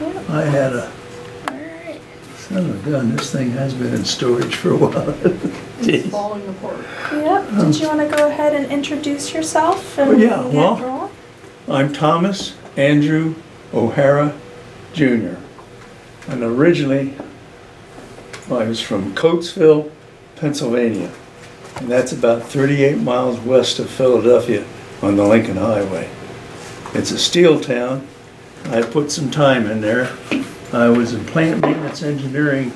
Yeah. I had a, Alright. son of a gun, this thing has been in storage for a while. It's falling apart. Yep. Did you want to go ahead and introduce yourself? And Well, yeah, get well- rolling? I'm Thomas Andrew OHara JR. And originally, I was from Coatesville, Pennsylvania. And that's about 38 miles west of Philadelphia on the Lincoln Highway. It's a steel town. I put some time in there. I was in plant maintenance engineering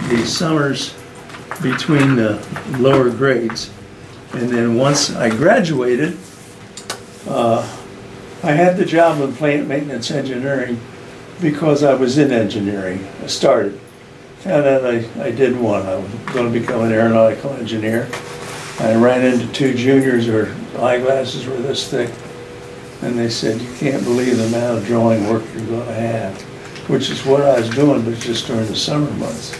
these summers between the lower grades. And then once I graduated, I had the job in plant maintenance engineering because I was in engineering. I started. Found out I didn't want. I was going to become an aeronautical engineer. I ran into two juniors whose eyeglasses were this thick, and they said, "You can't believe the amount of drawing work you're going to have," which is what I was doing, but just during the summer months.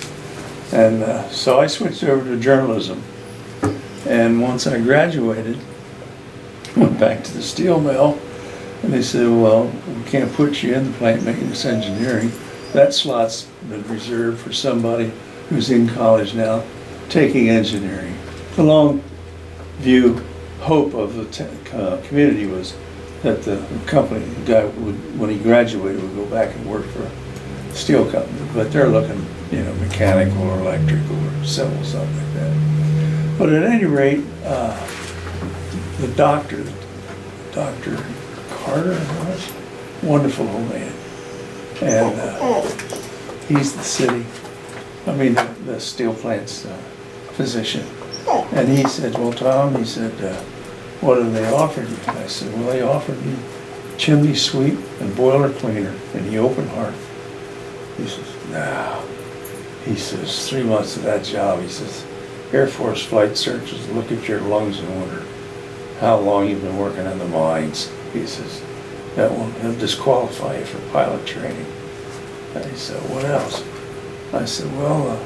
And so I switched over to journalism. And once I graduated, went back to the steel mill, and they said, "Well, we can't put you in the plant maintenance engineering. That slot's been reserved for somebody who's in college now, taking engineering." The long view hope of the community was that the company, the guy would, when he graduated, would go back and work for a steel company. But they're looking, mechanical or electrical or civil, something like that. But at any rate, the doctor, Dr. Carter, was wonderful old man. And he's the steel plant's physician. And he said, "Well, Tom," he said, "what have they offered you?" And I said, "Well, they offered me chimney sweep and boiler cleaner in the open hearth." He says, "No." He says, 3 months of that job, he says, Air Force flight searches look at your lungs and wonder how long you've been working in the mines. He says, "That will disqualify you for pilot training." And he said, "What else?" I said, "Well,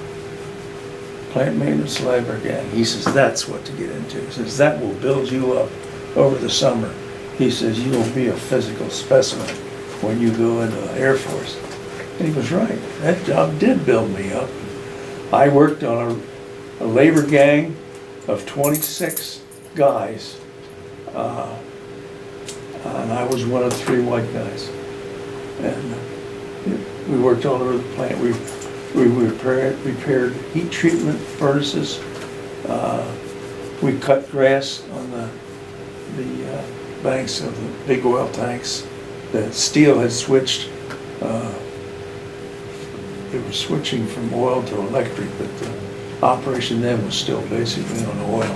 plant maintenance labor again." He says, "That's what to get into." He says, "That will build you up over the summer." He says, "You will be a physical specimen when you go into the Air Force." And he was right. That job did build me up. I worked on a labor gang of 26 guys. And I was one of 3 white guys. And we worked all over the plant. We repaired heat treatment furnaces. We cut grass on the banks of the big oil tanks. The steel had switched. They were switching from oil to electric, but the operation then was still basically on oil.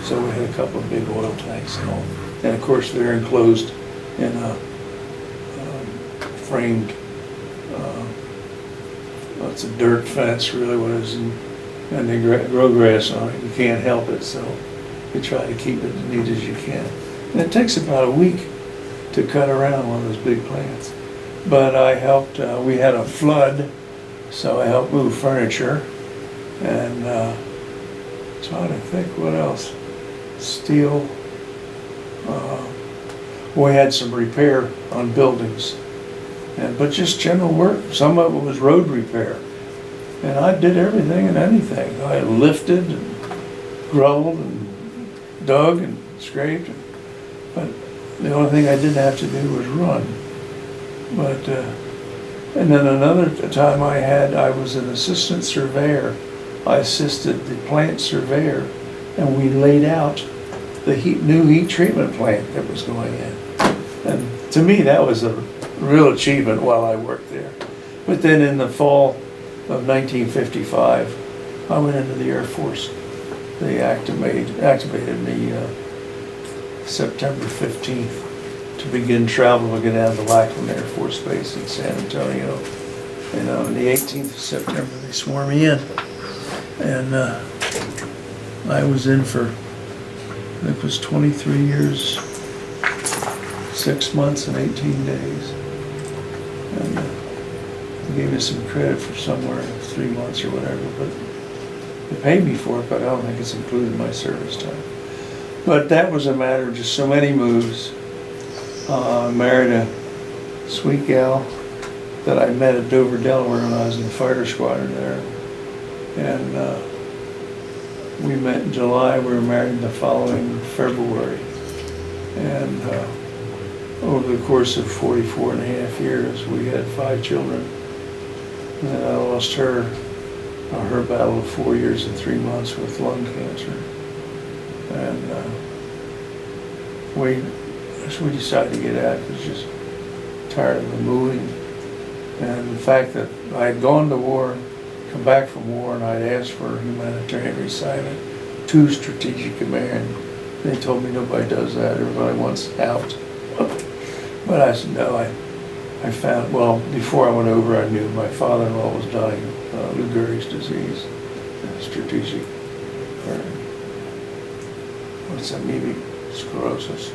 So we had a couple of big oil tanks and all. And of course, they're enclosed in a framed, it's a dirt fence, really what it is, and they grow grass on it. You can't help it, so you try to keep it as neat as you can. And it takes about a week to cut around one of those big plants. But I helped, we had a flood, so I helped move furniture, and trying to think what else. Steel. We had some repair on buildings, but just general work. Some of it was road repair, and I did everything and anything. I lifted and grovelled and dug and scraped, but the only thing I didn't have to do was run. But and then another time I was an assistant surveyor. I assisted the plant surveyor, and we laid out the new heat treatment plant that was going in. And to me, that was a real achievement while I worked there. But then in the fall of 1955, I went into the Air Force. They activated me September 15th to begin travel to get down to Lackland Air Force Base in San Antonio. And on the 18th of September, they swore me in. And I was in for, I think it was 23 years, 6 months and 18 days. And they gave me some credit for somewhere 3 months or whatever, but they paid me for it, but I don't think it's included in my service time. But that was a matter of just so many moves. Married a sweet gal, that I met at Dover, Delaware when I was in the fighter squadron there. And we met in July, we were married the following February. And over the course of 44 and a half years, we had 5 children. And then I lost her battle of 4 years and 3 months with lung cancer. And we decided to get out because just tired of the moving. And the fact that I had gone to war, come back from war, and I'd asked for humanitarian reassignment to Strategic Command. They told me nobody does that, everybody wants out. But I said, no, I found, well, before I went over, I knew my father-in-law was dying of Lou Gehrig's disease, strategic, or what's amoebic sclerosis.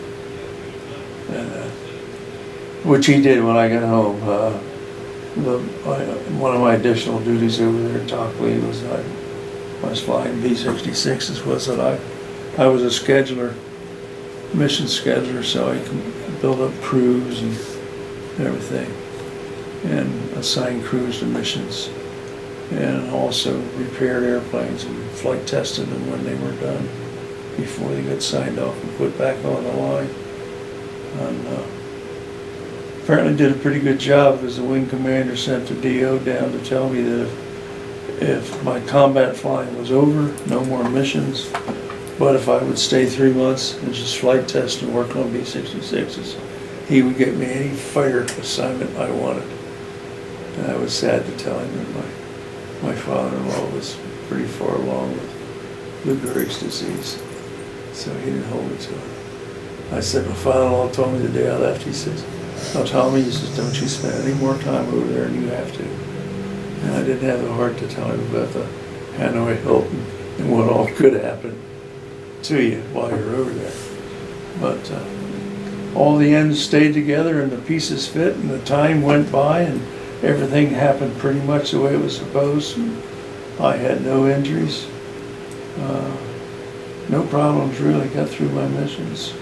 And, which he did when I got home. One of my additional duties over there at Top Lee was I was flying B-66s, was that I was a scheduler, mission scheduler, so I could build up crews and everything, and assign crews to missions, and also repaired airplanes and flight tested them when they were done before they got signed off and put back on the line. And apparently did a pretty good job because the wing commander sent the DO down to tell me that if my combat flying was over, no more missions, but if I would stay 3 months and just flight test and work on B-66s, he would get me any fighter assignment I wanted. And I was sad to tell him that my father-in-law was pretty far along with Lou Gehrig's disease, so he didn't hold it to him. I said, my father-in-law told me the day I left, he says, "Oh, Tommy," he says, "don't you spend any more time over there than you have to." And I didn't have the heart to tell him about the Hanoi Hilton and what all could happen to you while you're over there. But all the ends stayed together and the pieces fit, and the time went by and everything happened pretty much the way it was supposed. I had no injuries, no problems really, got through my missions.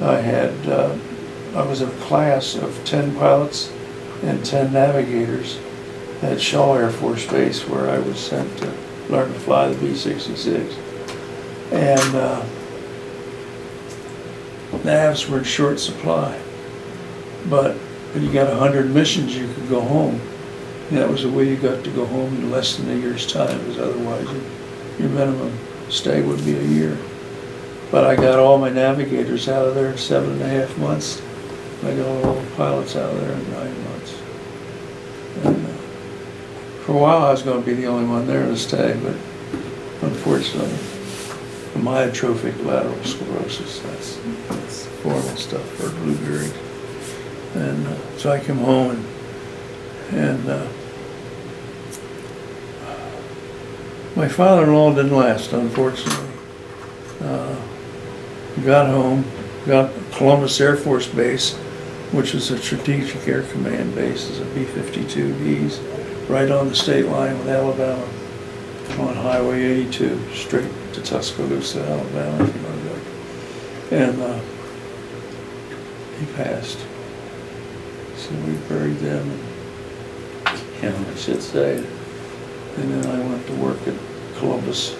I was in a class of 10 pilots and 10 navigators at Shaw Air Force Base, where I was sent to learn to fly the B-66. And navs were in short supply. But when you got 100 missions, you could go home. And that was the way you got to go home in less than a year's time, because otherwise your minimum stay would be a year. But I got all my navigators out of there in 7.5 months. I got all the pilots out of there in 9 months. And for a while I was going to be the only one there to stay, but unfortunately, myotrophic lateral sclerosis, that's horrible stuff for Lou Gehrig. And so I came home and my father-in-law didn't last, unfortunately. Got home, got Columbus Air Force Base, which is a strategic air command base, is a B-52Bs, right on the state line with Alabama, on Highway 82, straight to Tuscaloosa, Alabama, if you want to go. And he passed. So we buried them, and I should say. And then I went to work at Columbus.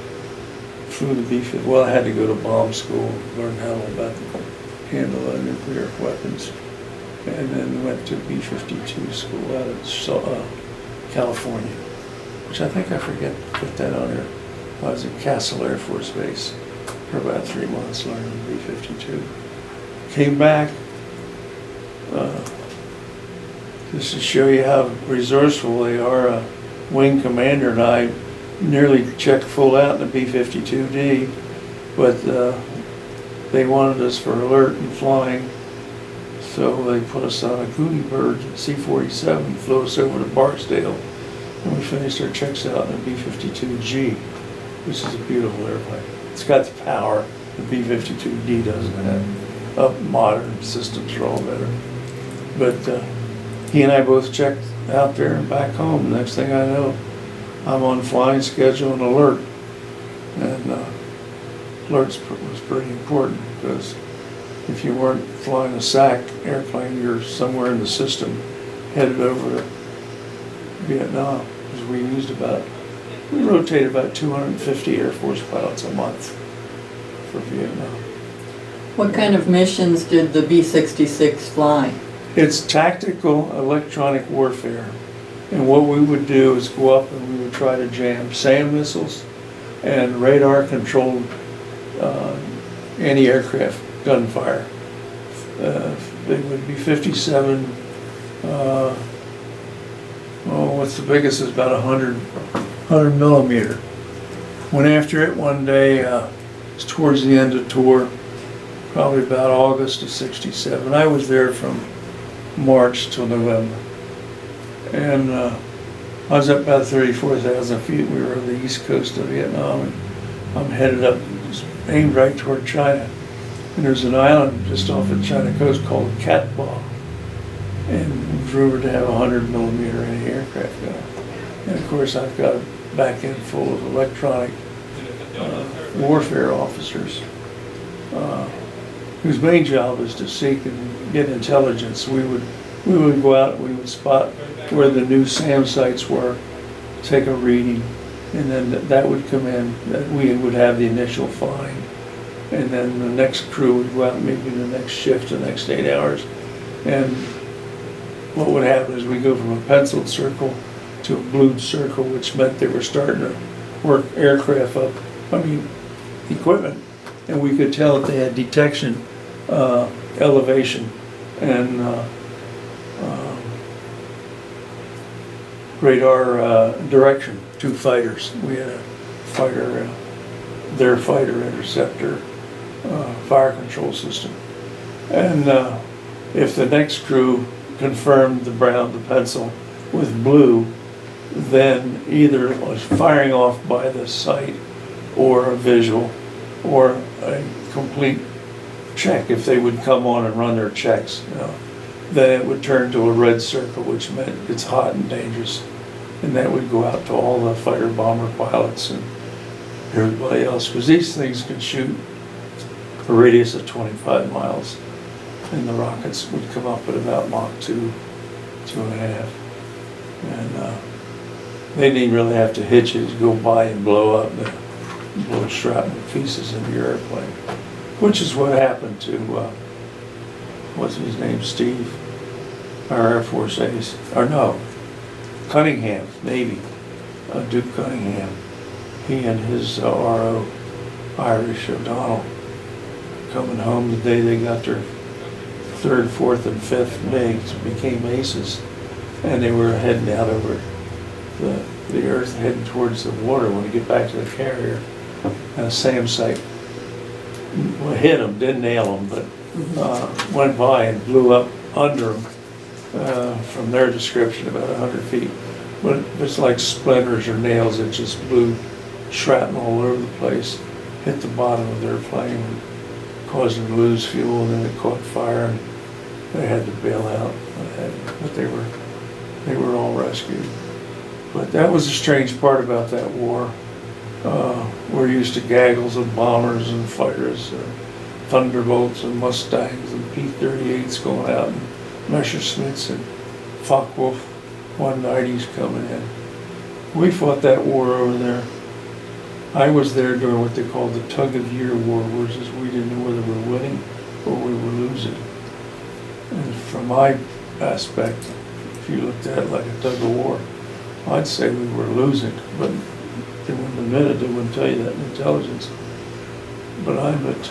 Flew the B-50. Well, I had to go to bomb school, learn how to handle nuclear weapons, and then went to B-52 school out of California, which I think I forget to put that on here. I was at Castle Air Force Base for about 3 months learning B-52. Came back, just to show you how resourceful they are. A wing commander and I nearly checked full out in the B-52D, but they wanted us for alert and flying, so they put us on a Goody Bird C-47, flew us over to Barksdale, and we finished our checks out in the B-52G, which is a beautiful airplane. It's got the power the B-52D doesn't have. Modern systems are all better. But he and I both checked out there and back home. The next thing I know, I'm on flying schedule and alert. And alerts was pretty important, because if you weren't flying a SAC airplane, you're somewhere in the system headed over to Vietnam, because we rotated about 250 Air Force pilots a month for Vietnam. What kind of missions did the B-66 fly? It's tactical electronic warfare. And what we would do is go up and we would try to jam SAM missiles and radar-controlled anti-aircraft gunfire. They would be 57, what's the biggest is about 100 millimeter. Went after it one day, it's towards the end of tour, probably about August of '67. I was there from March till November. And I was up about 34,000 feet. We were on the east coast of Vietnam, and I'm headed up, just aimed right toward China. And there's an island just off the China coast called Cat Ba. And it was rumored to have 100 millimeter anti-aircraft gun. And of course, I've got a back end full of electronic warfare officers whose main job is to seek and get intelligence. We would go out and we would spot where the new SAM sites were, take a reading, and then that would come in, that we would have the initial find. And then the next crew would go out maybe the next shift, the next 8 hours. And what would happen is we go from a penciled circle to a blued circle, which meant they were starting to work aircraft up, equipment. And we could tell that they had detection, elevation, and radar direction. 2 fighters. We had a fighter, their fighter interceptor fire control system. And if the next crew confirmed the brown, the pencil, with blue, then either it was firing off by the sight or a visual or a complete check. If they would come on and run their checks, then it would turn to a red circle, which meant it's hot and dangerous. And that would go out to all the fighter bomber pilots and everybody else, because these things could shoot a radius of 25 miles. And the rockets would come up at about Mach 2, 2.5. And they didn't really have to hit you, just go by and blow up, blow shrapnel pieces into your airplane. Which is what happened to, what's his name, Steve, our Air Force ace, or no, Cunningham, Navy, Duke Cunningham. He and his RO, Irish O'Donnell, coming home the day they got their 3rd, 4th, and 5th MiGs, became aces, and they were heading out over the earth, heading towards the water when they get back to the carrier. And a SAM site hit them, didn't nail them, but went by and blew up under them. From their description, about 100 feet. But it's like splinters or nails. It just blew shrapnel all over the place, hit the bottom of their plane, and caused them to lose fuel, and then it caught fire, and they had to bail out. But they were all rescued. But that was the strange part about that war. We're used to gaggles of bombers and fighters, Thunderbolts and Mustangs and P-38s going out, and Messerschmitts and Focke-Wulf 190s coming in. We fought that war over there. I was there during what they called the tug-of-year war, which is we didn't know whether we were winning or we were losing. And from my aspect, if you looked at it like a tug-of-war, I'd say we were losing, but they wouldn't admit it, they wouldn't tell you that in intelligence. But I'm at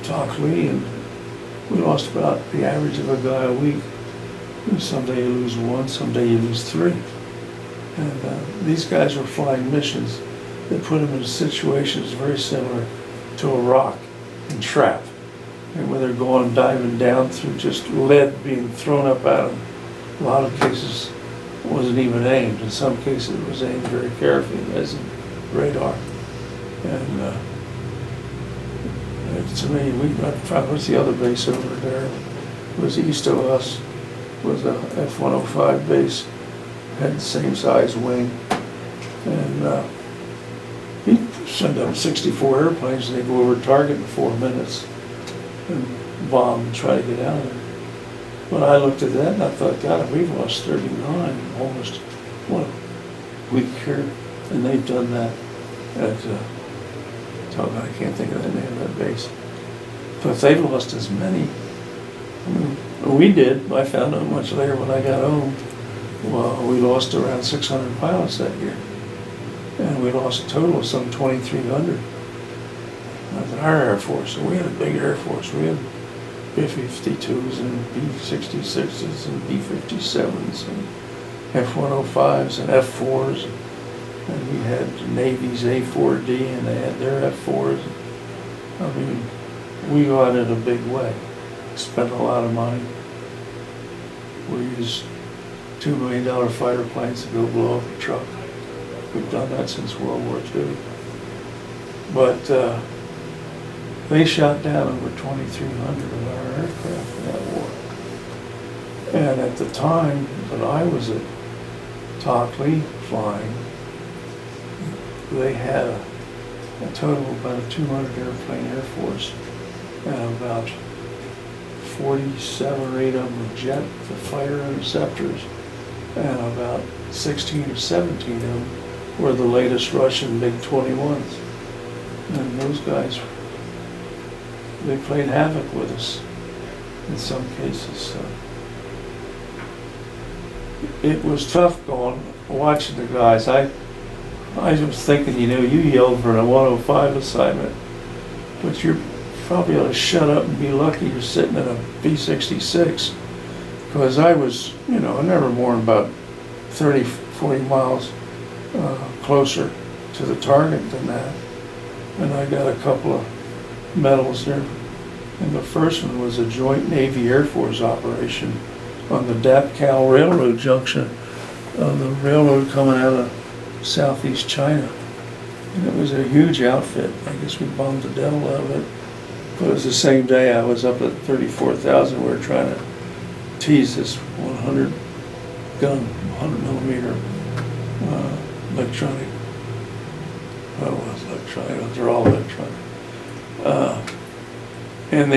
Tok Lee, and we lost about the average of a guy a week. Someday you lose 1, someday you lose 3. And these guys were flying missions that put them in situations very similar to Iraq and trap. And where they're going diving down through just lead being thrown up at them. A lot of cases it wasn't even aimed. In some cases it was aimed very carefully, as in radar. And to me, what's the other base over there? It was east of us, was a F-105 base, had the same size wing. And he'd send up 64 airplanes and they'd go over target in 4 minutes and bomb and try to get out of there. But I looked at that and I thought, God, we've lost 39, almost, what, a week here, and they've done that at, I can't think of the name of that base. But if they've lost as many, I mean, we did, I found out much later when I got home, well, we lost around 600 pilots that year. And we lost a total of some 2,300. That's our Air Force, so we had a big Air Force. We had B-52s and B-66s and B-57s and F-105s and F-4s. And we had Navy's A-4D and they had their F-4s. I mean, we got in a big way. Spent a lot of money. We used $2 million fighter planes to go blow up a truck. We've done that since World War II. But they shot down over 2,300 of our aircraft in that war. And at the time that I was at Tockley flying, they had a total of about a 200 airplane Air Force, and about 47 or 8 of them were jet, the fighter interceptors, and about 16 or 17 of them were the latest Russian MiG-21s. And those guys, they played havoc with us in some cases. So it was tough watching the guys. I was thinking, you yelled for a 105 assignment, but you're probably ought to shut up and be lucky you're sitting in a B-66, because I was, never more than about 30, 40 miles closer to the target than that. And I got a couple of medals there. And the first one was a joint Navy Air Force operation on the Dap-Cal Railroad junction, the railroad coming out of southeast China. And it was a huge outfit. I guess we bombed the devil out of it. But it was the same day I was up at 34,000. We were trying to tease this 100 gun, 100 millimeter electronic. Well, it was electronic. They're all electronic. And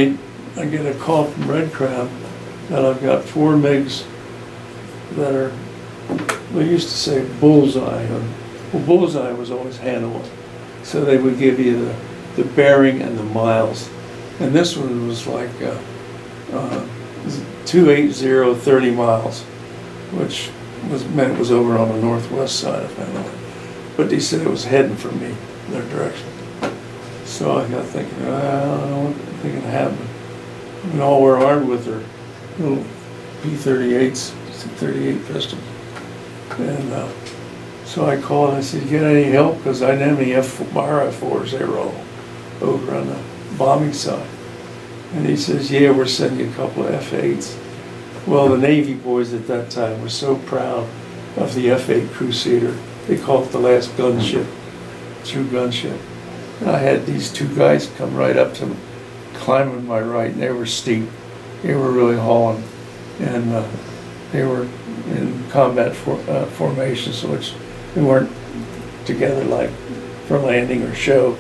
I get a call from Red Crown that I've got 4 MiGs that are, they used to say bullseye. Well, bullseye was always handleable. So they would give you the bearing and the miles. And this one was like 280, 30 miles, which meant it was over on the northwest side of Hanoi. But they said it was heading for me, their direction. So I got thinking, I don't know what they can happen. And all we're armed with are little P-38s, 38 pistols. And so I called and I said, you get any help? Because I didn't have any F-4s, they were all over on the bombing side. And he says, yeah, we're sending a couple of F-8s. Well, the Navy boys at that time were so proud of the F-8 Crusader. They called it the last gunship, true gunship. And I had these 2 guys come right up to me, climbing my right, and they were steep. They were really hauling. And they were in combat formations, which they weren't together like for landing or show.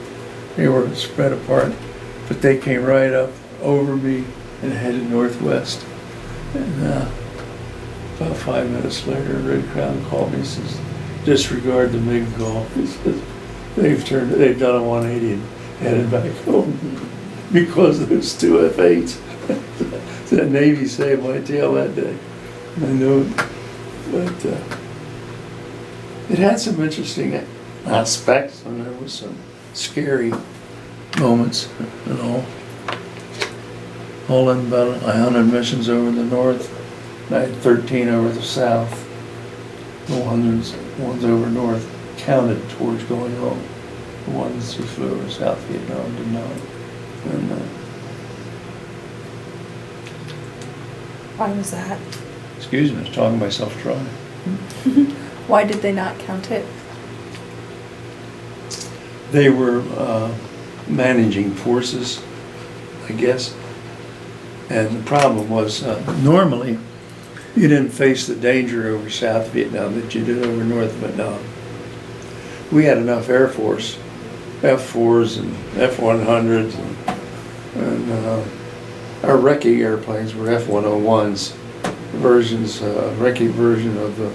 They were spread apart. But they came right up over me and headed northwest. And about 5 minutes later, Red Crown called me and says, disregard the MiG call. He says, they've done a 180 and headed back home because of those 2 F-8s. The Navy saved my tail that day. I knew it. But it had some interesting aspects, and there was some scary moments and all in about 100 missions over the north. I had 13 over the south. The ones over north counted towards going home. The ones who flew over South Vietnam did not. And, Why was that? excuse me, I was talking myself dry. Why did they not count it? They were managing forces, I guess. And the problem was, normally, you didn't face the danger over South Vietnam that you did over North Vietnam. We had enough Air Force, F-4s and F-100s, and our recce airplanes were F-101s, versions, Recce version of the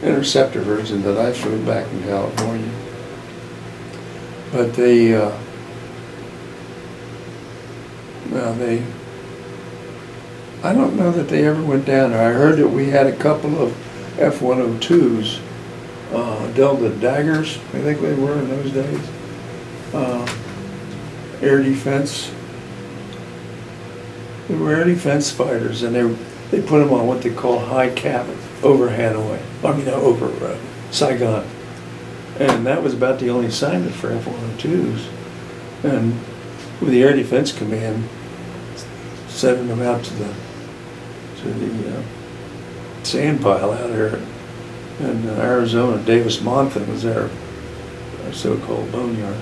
Interceptor version that I flew back in California. But I don't know that they ever went down there. I heard that we had a couple of F-102s, Delta Daggers, I think they were in those days. Air defense. They were air defense fighters, and they put them on what they call high cabin over Hanoi. Over Saigon. And that was about the only assignment for F-102s. And with the Air Defense Command sending them out to the sand pile out there in Arizona. Davis Monthan was their so-called boneyard.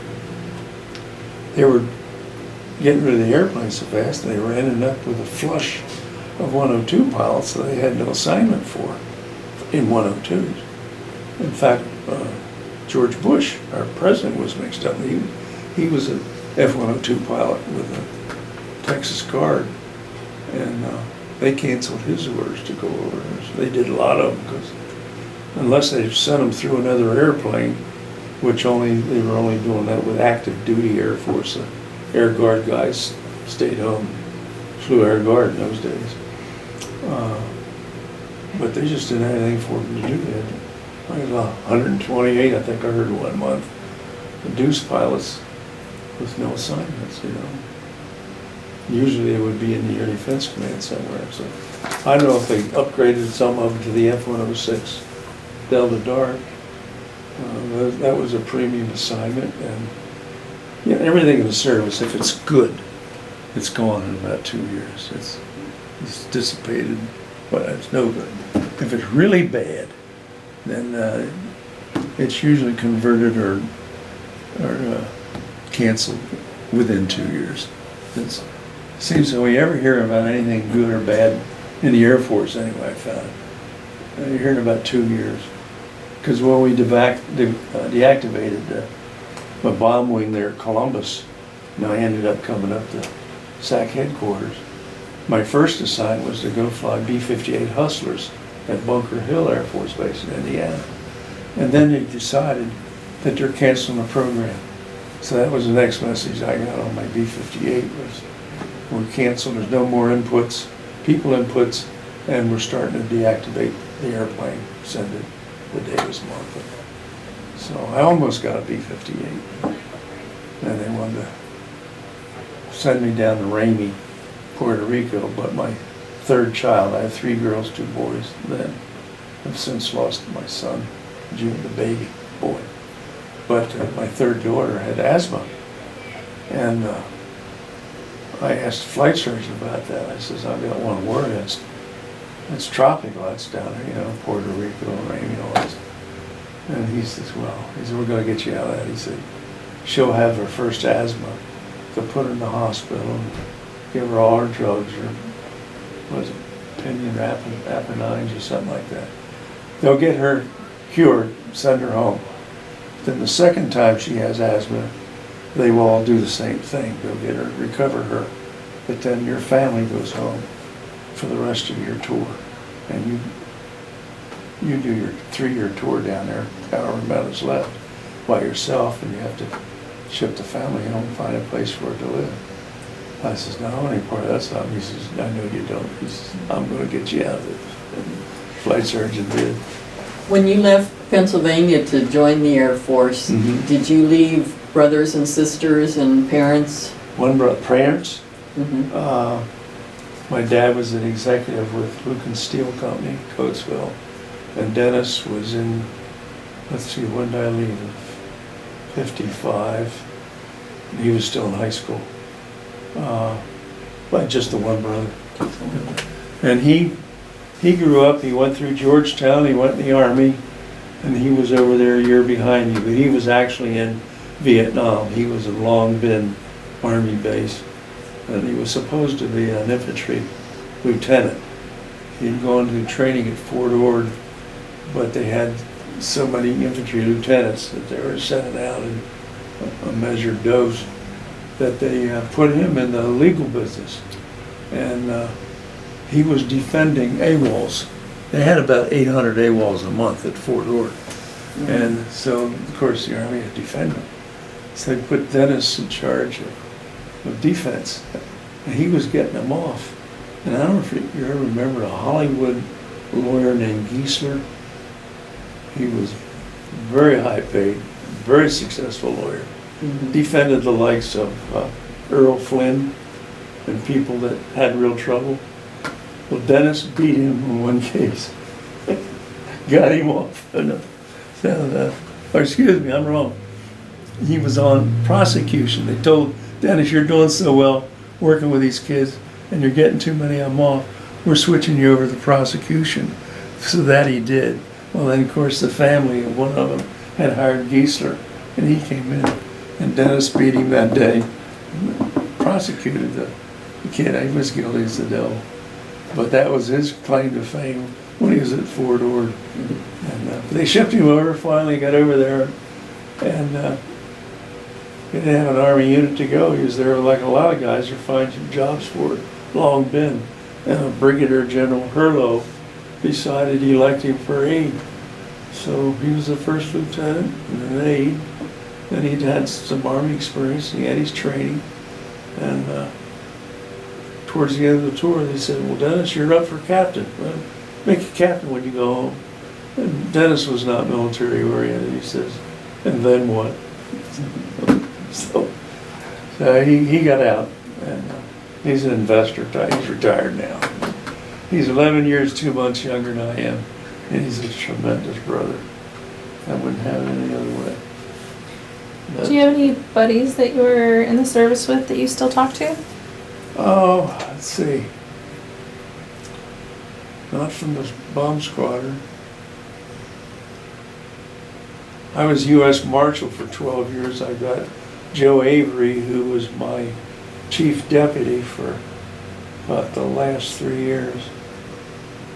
They were getting rid of the airplane so fast they were ending up with a flush of 102 pilots that they had no assignment for in 102s. In fact, George Bush, our president, was mixed up. He was an F-102 pilot with a Texas Guard, and they canceled his orders to go over. They did a lot of them, because unless they sent them through another airplane, which they were only doing that with active duty Air Force. The Air Guard guys stayed home, flew Air Guard in those days. But they just didn't have anything for them to do that. I was 128, I think I heard 1 month. The Deuce pilots with no assignments, Usually they would be in the Air Defense Command somewhere. So I don't know if they upgraded some of them to the F-106 Delta Dart. That was a premium assignment, and everything in the service, if it's good, it's gone in about 2 years. It's dissipated, but it's no good. If it's really bad, then it's usually converted or canceled within 2 years. It seems that we ever hear about anything good or bad in the Air Force anyway, I found. You're hearing about 2 years. Because when we deactivated the bomb wing there at Columbus, I ended up coming up to SAC headquarters. My first assignment was to go fly B-58 Hustlers at Bunker Hill Air Force Base in Indiana. And then they decided that they're canceling the program. So that was the next message I got on my B-58 was, we're canceling, there's no more inputs, people inputs, and we're starting to deactivate the airplane, send it the Davis Monthan. So I almost got a B-58. And they wanted to send me down to Ramey, Puerto Rico, but my third child, I have 3 girls, 2 boys, then I've since lost my son, June, the baby boy. But my third daughter had asthma. And I asked the flight surgeon about that. I says, I've got one word, it's tropical, that's down there, Puerto Rico, Ramey, all this. And he says, we're going to get you out of that. He said, she'll have her first asthma. They'll put her in the hospital and give her all her drugs, or opinion Apennines or something like that. They'll get her cured, send her home. Then the second time she has asthma, they will all do the same thing. They'll get her, recover her, but then your family goes home for the rest of your tour, and you do your 3-year tour down there, however amount is left, by yourself, and you have to ship the family home and find a place for her to live. I says, no, I don't want any part of that stuff. He says, I know you don't. He says, I'm going to get you out of it. And the flight surgeon did. When you left Pennsylvania to join the Air Force, did you leave brothers and sisters and parents? One brother, parents. Mm-hmm. My dad was an executive with Lucan Steel Company, Coatesville. And Dennis was in, when did I leave? 55. He was still in high school. But just the one brother. And he grew up, he went through Georgetown, he went in the Army, and he was over there a year behind me, but he was actually in Vietnam. He was in Long Binh Army base, and he was supposed to be an infantry lieutenant. He'd gone to training at Fort Ord, but they had so many infantry lieutenants that they were sending out in a measured dose that they put him in the legal business. And he was defending AWOLs. They had about 800 AWOLs a month at Fort Ord. And so, of course, the Army had to defend them. So they put Dennis in charge of defense. And he was getting them off. And I don't know if you ever remember a Hollywood lawyer named Giesler. He was very high paid, very successful lawyer. Defended the likes of Earl Flynn and people that had real trouble. Well, Dennis beat him in one case. Got him off. Or excuse me, I'm wrong. He was on prosecution. They told Dennis, you're doing so well working with these kids and you're getting too many of them off. We're switching you over to prosecution. So that he did. Well, then, of course, the family of one of them had hired Giesler, and he came in. And Dennis beat him that day, prosecuted the kid. He was guilty as the devil. But that was his claim to fame when he was at Fort Ord. And they shipped him over, finally got over there, and he didn't have an Army unit to go. He was there like a lot of guys are finding jobs for it, long been. And Brigadier General Hurlow decided he liked him for aide. So he was the first lieutenant and an aide. Then he'd had some Army experience, he had his training. And towards the end of the tour, they said, well, Dennis, you're up for captain. Well, make you captain when you go home. And Dennis was not military oriented, he says, and then what? So he got out, and he's an investor. He's retired now. He's 11 years, 2 months younger than I am, and he's a tremendous brother. I wouldn't have it any other way. But, Do you have any buddies that you were in the service with that you still talk to? oh, let's see. Not from the bomb squadron. I was U.S. Marshal for 12 years. I got Joe Avery, who was my chief deputy for about the last 3 years.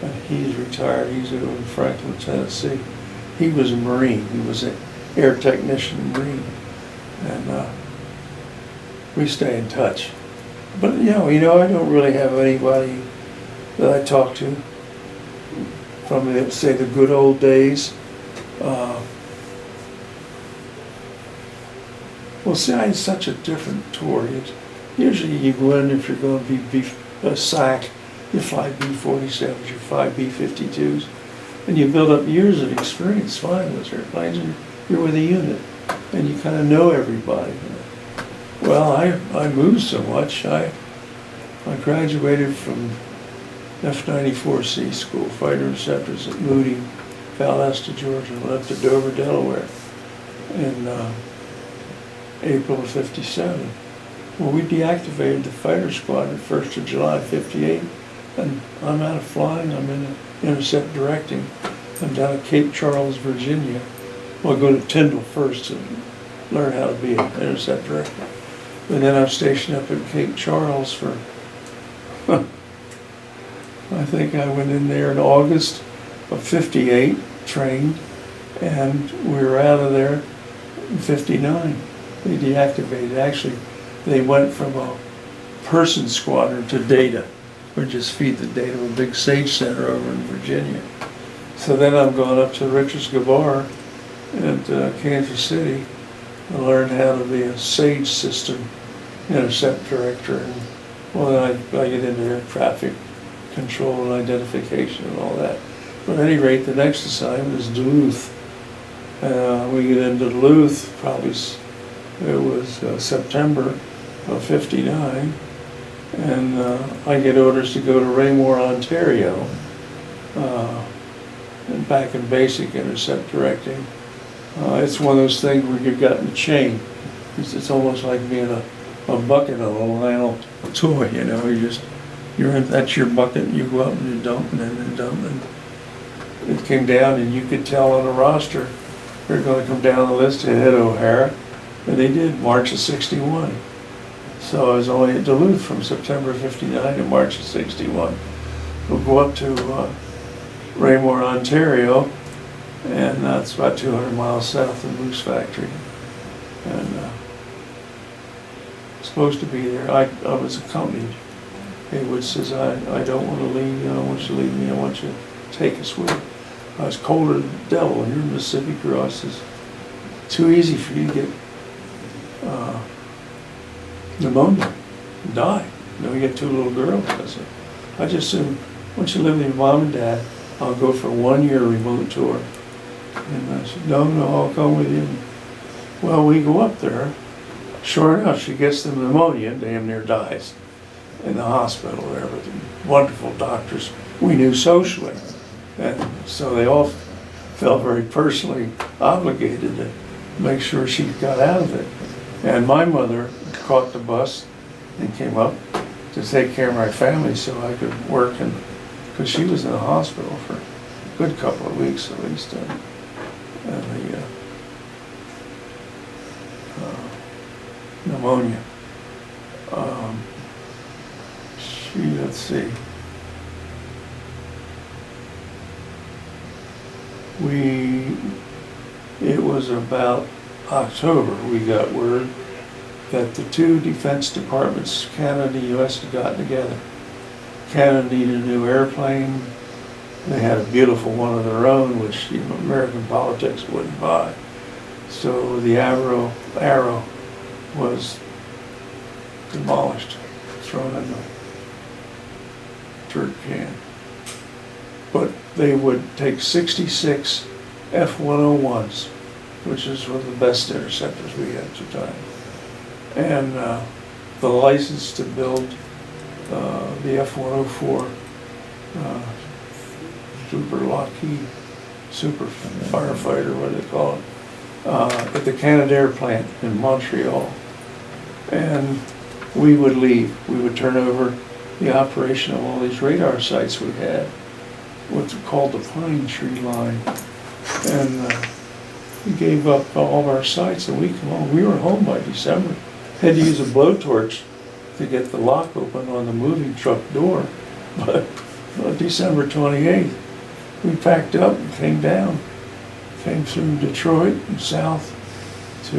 And he's retired. He's in Franklin, Tennessee. He was a Marine. He was an air technician Marine. And we stay in touch. But I don't really have anybody that I talk to from, say, the good old days. Well, see, it's such a different tour. Usually you go in, if you're going to be SAC, you fly B-47s, you fly B-52s, and you build up years of experience flying those airplanes, and you're with a unit, and you kind of know everybody. Well, I moved so much. I graduated from F-94C school, fighter receptors at Moody, Valdosta, Georgia, and went up to Dover, Delaware in April of '57. Well, we deactivated the fighter squadron 1st of July '58, and I'm out of flying. I'm in intercept directing. I'm down at Cape Charles, Virginia. Well, I go to Tyndall first to learn how to be an intercept director. And then I'm stationed up at Cape Charles for, I think I went in there in August of '58, trained, and we were out of there in '59. They deactivated. Actually, they went from a person squadron to data. We just feed the data of a big SAGE center over in Virginia. So then I'm going up to Richards Gavar at Kansas City and learn how to be a SAGE system intercept director. And well, then I get into air traffic control and identification and all that. But at any rate, the next assignment is Duluth. We get into Duluth, probably it was September of '59, and I get orders to go to Raymore, Ontario, and back in basic intercept directing. It's one of those things where you've got the chain. It's almost like being a bucket on a Lionel toy, you're in, that's your bucket, and you go up and you dump and then you dump, and it came down, and you could tell on the roster they're going to come down the list to hit OHara, and they did, March of '61. So I was only at Duluth from September of '59 to March of '61. We'll go up to Raymore, Ontario, and that's about 200 miles south of Moose Factory. And supposed to be there. I was accompanied Haywood says, I don't want to leave you, I don't want you to leave me, I want you to take us with you. I was colder than the devil, and you're in Mississippi Cross. It's too easy for you to get pneumonia and die. You know, you get 2 little girls. I said, I just assumed, once you live with your mom and dad, I'll go for a 1-year remote tour. And I said, no, I'll come with you. Well, we go up there. Sure enough, she gets the pneumonia and damn near dies in the hospital there with the wonderful doctors we knew socially. And so they all felt very personally obligated to make sure she got out of it. And my mother caught the bus and came up to take care of my family so I could work, and because she was in the hospital for a good couple of weeks at least. And the pneumonia. Let's see. It was about October, we got word that the 2 defense departments, Canada and the US, had gotten together. Canada needed a new airplane. They had a beautiful one of their own, which American politics wouldn't buy. So the Arrow was demolished, thrown in the dirt can. But they would take 66 F-101s, which is one of the best interceptors we had at the time. And the license to build the F-104 Super Lockheed, Super Firefighter, what do they call it, at the Canadair plant in Montreal. And we would leave. We would turn over the operation of all these radar sites we had, what's called the Pine Tree Line. And we gave up all of our sites, and we were home by December. Had to use a blowtorch to get the lock open on the moving truck door. But on December 28th, we packed up and came down. Came through Detroit and south to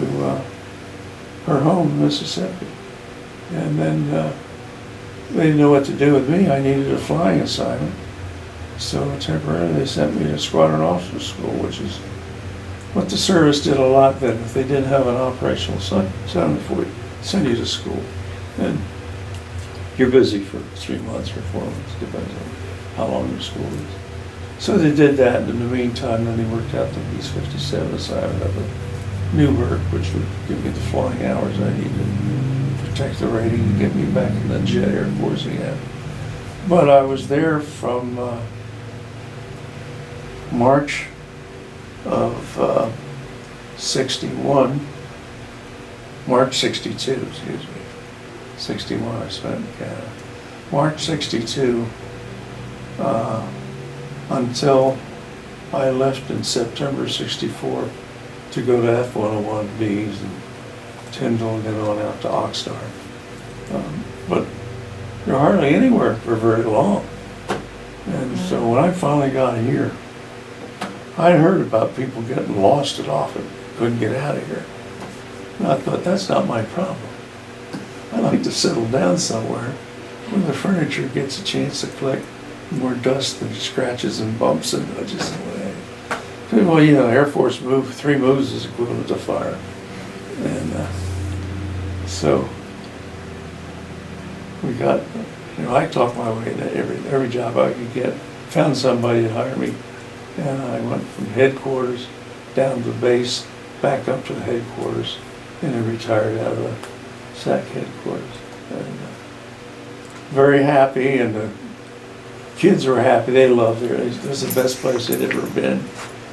her home in Mississippi. And then they didn't know what to do with me. I needed a flying assignment. So temporarily they sent me to Squadron Officer School, which is what the service did a lot then. If they didn't have an operational assignment for you, send you to school. And you're busy for 3 months or 4 months, depends on how long your school is. So they did that, and in the meantime, then they worked out the Beast 57 assignment up at Newburgh, which would give me the flying hours I needed to protect the rating and get me back in the jet Air Force again. But I was there from March of 61, March 62, excuse me. 61 I spent in Canada. March 62 until I left in September 64 to go to F-101Bs and Tyndall and then on out to Oxnard. But you're hardly anywhere for very long. And so when I finally got here, I heard about people getting lost at Offutt, couldn't get out of here. And I thought, that's not my problem. I like to settle down somewhere where the furniture gets a chance to collect more dust than scratches and bumps and nudges away. Well, you know, Air Force move, 3 moves is equivalent to fire. And so we got, you know, I talked my way into every job I could get, found somebody to hire me, and I went from headquarters down to the base, back up to the headquarters, and then retired out of the SAC headquarters. And very happy, and the kids were happy. They loved it. It was the best place they'd ever been.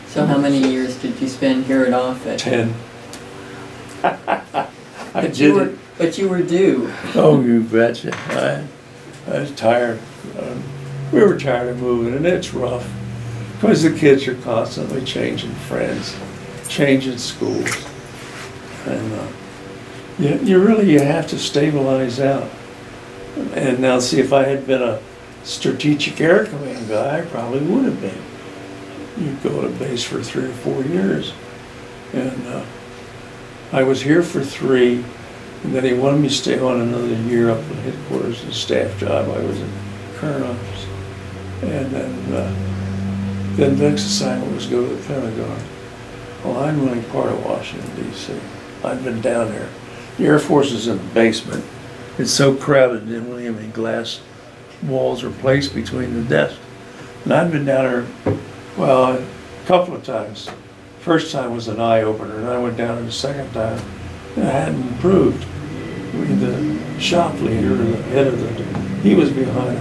So how many years did you spend here at Offutt? 10. But you were due. Oh, you betcha. I was tired. We were tired of moving, and it's rough because the kids are constantly changing friends, changing schools, and you have to stabilize out. And now, see, if I had been a Strategic Air Command guy, I probably would have been. You'd go to base for 3 or 4 years, and I was here for 3, And then he wanted me to stay on another year up at headquarters, a staff job. I was in current office. And then the next assignment was go to the Pentagon. Well, I'm really part of Washington, D.C. I've been down there. The Air Force is in the basement. It's so crowded, they don't have any glass walls or plates between the desks. And I've been down there, well, a couple of times. First time was an eye-opener, and I went down there the second time, and it hadn't improved. The shop leader, the head of he was behind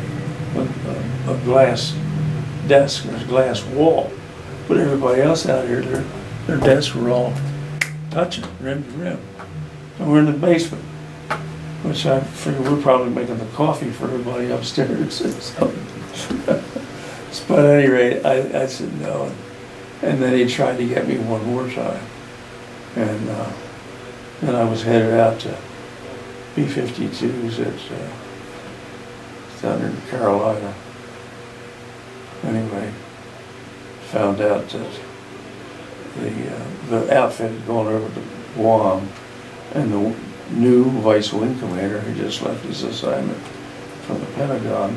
a glass desk, and a glass wall. But everybody else out here, their desks were all touching, rim to rim. And we're in the basement, which I figured we're probably making the coffee for everybody upstairs or something. But at any rate, I said no. And then he tried to get me one more time. And then I was headed out to B-52s down in Carolina. Anyway, found out that the outfit had gone over to Guam, and the new vice wing commander had just left his assignment from the Pentagon.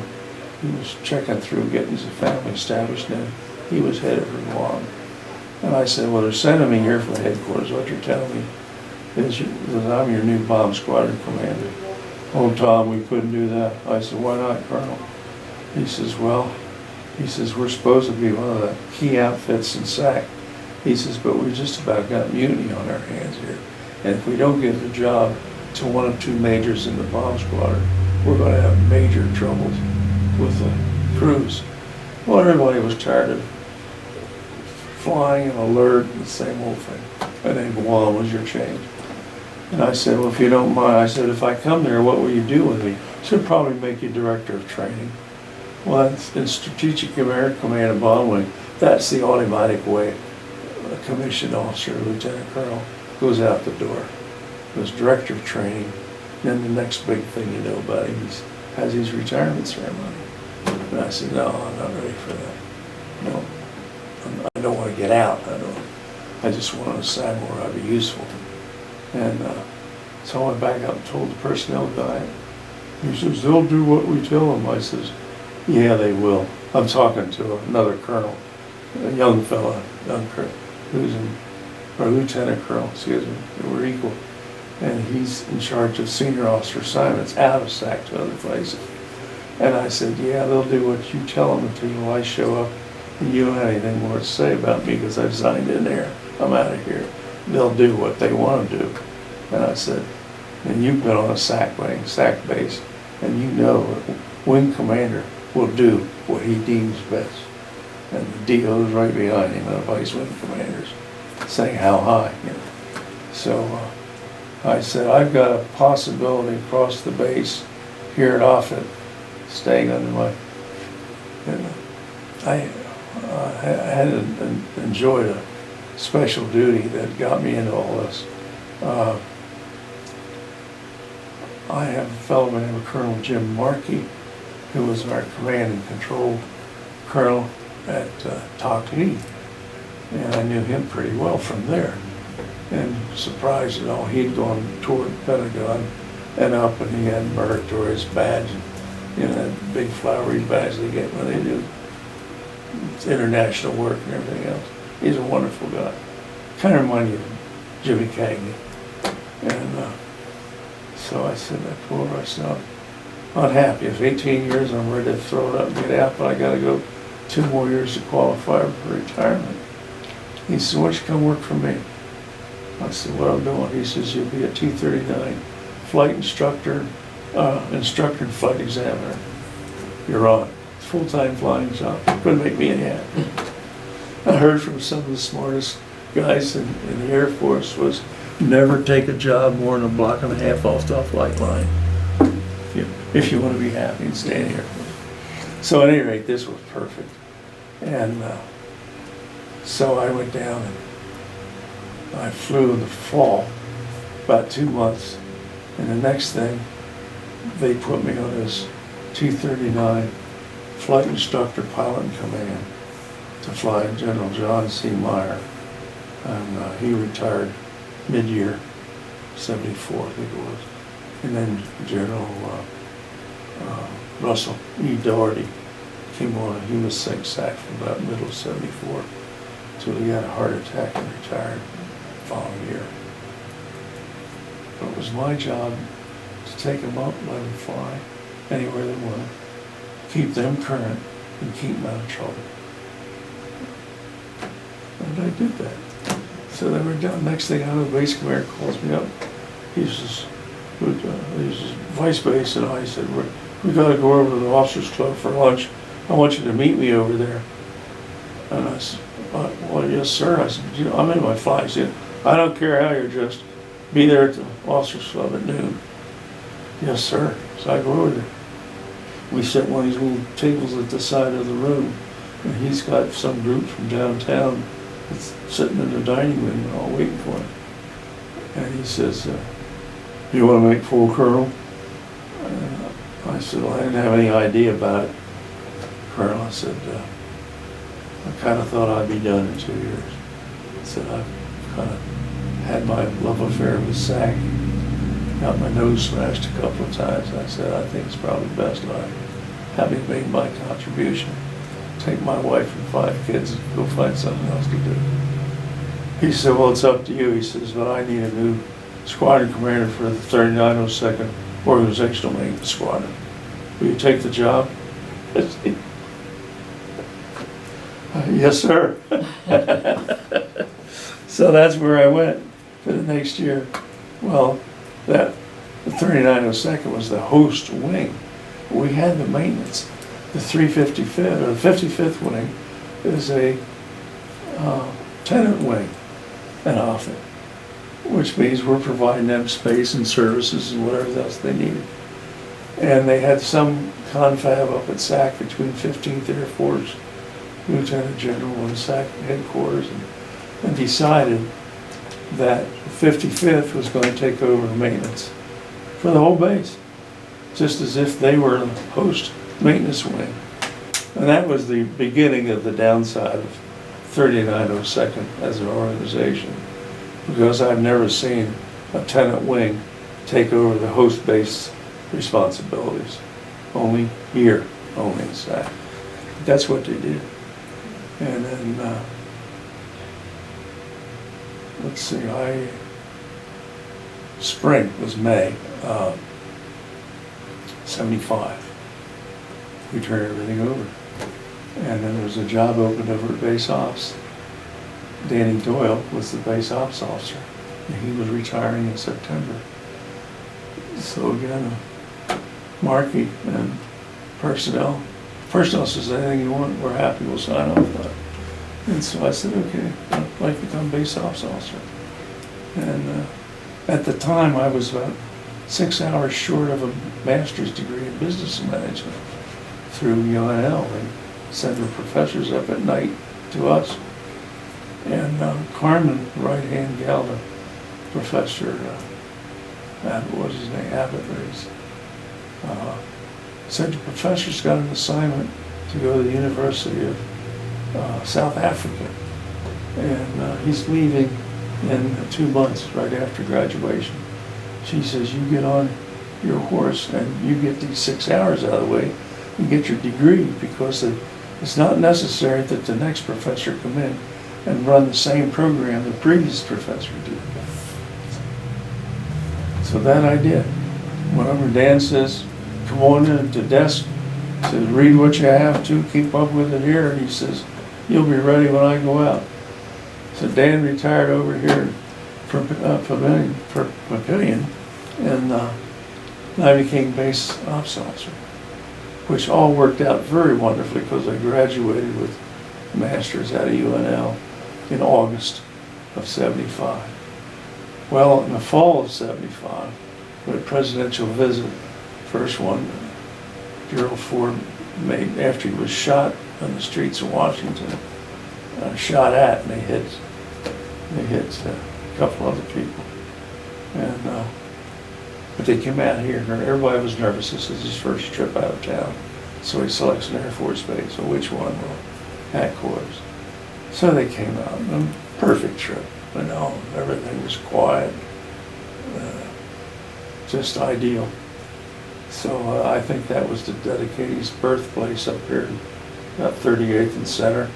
He was checking through getting his family established, and he was headed for Guam. And I said, well, they're sending me here from headquarters. What you're telling me is that I'm your new bomb squadron commander. Oh, Tom, we couldn't do that. I said, why not, Colonel? He says, well, we're supposed to be one of the key outfits in SAC. He says, but we just about got mutiny on our hands here. And if we don't get the job to one of two majors in the bomb squadron, we're going to have major troubles with the crews. Well, everybody was tired of flying and alert and the same old thing. And then Guam was your change. And I said, well, if you don't mind, I said, if I come there, what will you do with me? He said, probably make you director of training. Well, in Strategic American Command and Bomb Wing, that's the automatic way a commissioned officer, lieutenant colonel, goes out the door. Goes director of training. Then the next big thing you know about him, he has his retirement ceremony. And I said, no, I'm not ready for that. No, I don't want to get out. I just want to assign where I'd be useful. And so I went back up and told the personnel guy. He says, they'll do what we tell them. I says, yeah, they will. I'm talking to another colonel, a young fella, who's or lieutenant colonel, excuse me, we're equal. And he's in charge of senior officer assignments out of SAC to other places. And I said, yeah, they'll do what you tell them until I show up and you don't have anything more to say about me because I've signed in there. I'm out of here. They'll do what they want to do. And I said, and you've been on a SAC wing, SAC base, and you know that wing commander will do what he deems best. And the DO's right behind him, and the vice wing commanders saying how high, you know. So I said, I've got a possibility across the base here at Offutt, staying under my, I had enjoyed a special duty that got me into all this. I have a fellow by the name of Colonel Jim Markey, who was our command and control colonel at Talkley, and I knew him pretty well from there. And surprised at all, he'd gone toward the Pentagon and up, and he had meritorious badge, that big flowery badge they get when they do international work and everything else. He's a wonderful guy. Kind of reminded me of Jimmy Cagney. And so I said, I told her, I said, I'm unhappy. If 18 years, I'm ready to throw it up and get out, but I got to go 2 more years to qualify for retirement. He said, why don't you come work for me? I said, what I'm doing? He says, you'll be a T-39 flight instructor, instructor and flight examiner. You're on. It's a full-time flying job. Couldn't make me any happier. I heard from some of the smartest guys in the Air Force was never take a job more than a block and a half off the flight line if you want to be happy and stay in the Air Force. So at any rate, this was perfect. And so I went down and I flew in the fall, about 2 months. And the next thing, they put me on this T-39 flight instructor pilot in command to fly General John C. Meyer. And he retired mid-year, 74, I think it was. And then General Russell E. Doherty came on. He was SAC from about middle of '74 until he had a heart attack and retired the following year. But it was my job to take them up, let them fly anywhere they wanted, keep them current, and keep them out of trouble. And I did that. So they were done. Next thing I know, the base commander calls me up. He's vice base, and I said, we got to go over to the officers club for lunch. I want you to meet me over there. And I said, well, yes, sir. I said, I'm in my fly. He said, I don't care how you're dressed. Be there at the officers club at noon. Yes, sir. So I go over there. We set one of these little tables at the side of the room, and he's got some group from downtown that's sitting in the dining room and all waiting for him. And he says, you want to make full colonel? I said, well, I didn't have any idea about it, Colonel. I said, I kind of thought I'd be done in 2 years. I said, I've kind of had my love affair with SAC, got my nose smashed a couple of times. I said, I think it's probably best I, having made my contribution, take my wife and 5 kids and go find something else to do. He said, well, it's up to you. He says, but I need a new squadron commander for the 3902nd Organizational Maintenance Squadron. Will you take the job? Yes, sir. So that's where I went for the next year. Well, the 3902nd was the host wing. We had the maintenance. The 355th, or the 55th wing, is a tenant wing and often, which means we're providing them space and services and whatever else they needed. And they had some confab up at SAC between 15th Air Force, Lieutenant General, and SAC headquarters, and decided that 55th was going to take over maintenance for the whole base, just as if they were the host maintenance wing. And that was the beginning of the downside of 3902nd as an organization, because I've never seen a tenant wing take over the host base responsibilities. Only here, only in SAC. That's what they did. And then, let's see, spring was May, 75. We turned everything over. And then there was a job opened over at base ops. Danny Doyle was the base ops officer, and he was retiring in September. So again, Markey and personnel says, anything you want, we're happy, we'll sign off on it. And so I said, okay, I'd like to become base ops officer. And at the time, I was about 6 hours short of a master's degree in business management through UNL. They sent their professors up at night to us. And Carmen, right-hand gal, the professor, Abbott, what was his name, Abbott, said the professor's got an assignment to go to the University of South Africa. And he's leaving in 2 months, right after graduation. She says, you get on your horse and you get these 6 hours out of the way and get your degree, because it's not necessary that the next professor come in and run the same program the previous professor did. So that I did. Whenever Dan says, come on in to desk, says, read what you have to, keep up with it here, and he says, you'll be ready when I go out. So Dan retired over here for Papillion, and I became base ops officer, which all worked out very wonderfully because I graduated with masters out of UNL in August of '75. Well, in the fall of '75, we had a presidential visit, first one Gerald Ford made after he was shot on the streets of Washington, shot at, and they hit a couple other people. And but they came out here, and everybody was nervous. This is his first trip out of town, so he selects an Air Force base. So which one? Well, headquarters. So they came out, and perfect trip. Everything was quiet. just ideal. So I think that was to dedicate his birthplace up here, about 38th and Center,